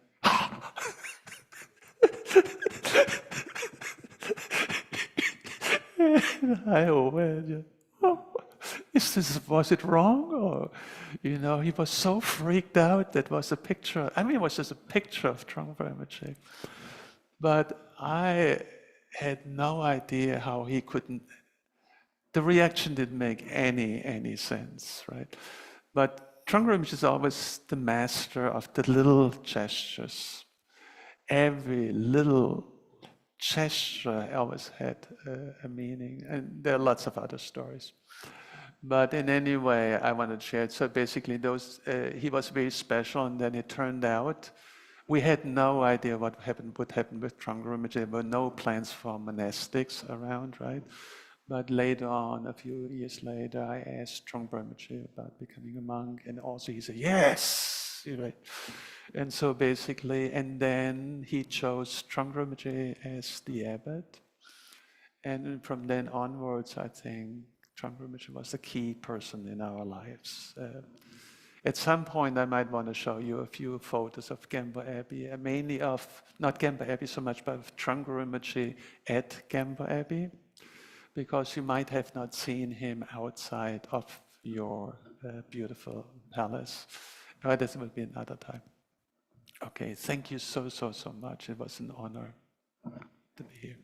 I always, was it wrong? Or, he was so freaked out that was a picture. I mean, it was just a picture of Trungpa Rinpoche. But I had no idea how he couldn't, the reaction didn't make any sense, right? But Trungpa Rinpoche is always the master of the little gestures. Every little gesture always had a meaning, and there are lots of other stories. But in any way, I wanted to share it. So basically, he was very special, and then it turned out we had no idea what would happen with Trungpa Rinpoche. There were no plans for monastics around, right? But later on, a few years later, I asked Trungpa Rinpoche about becoming a monk, and also he said, yes! Right? And so basically, and then he chose Trungpa Rinpoche as the abbot. And from then onwards, I think Trungpa Rinpoche was a key person in our lives. At some point, I might want to show you a few photos of Gempo Abbey, mainly of, not Gempo Abbey so much, but of Trungpa Rinpoche at Gempo Abbey, because you might have not seen him outside of your beautiful palace. But this will be another time. Okay, thank you so much. It was an honor to be here.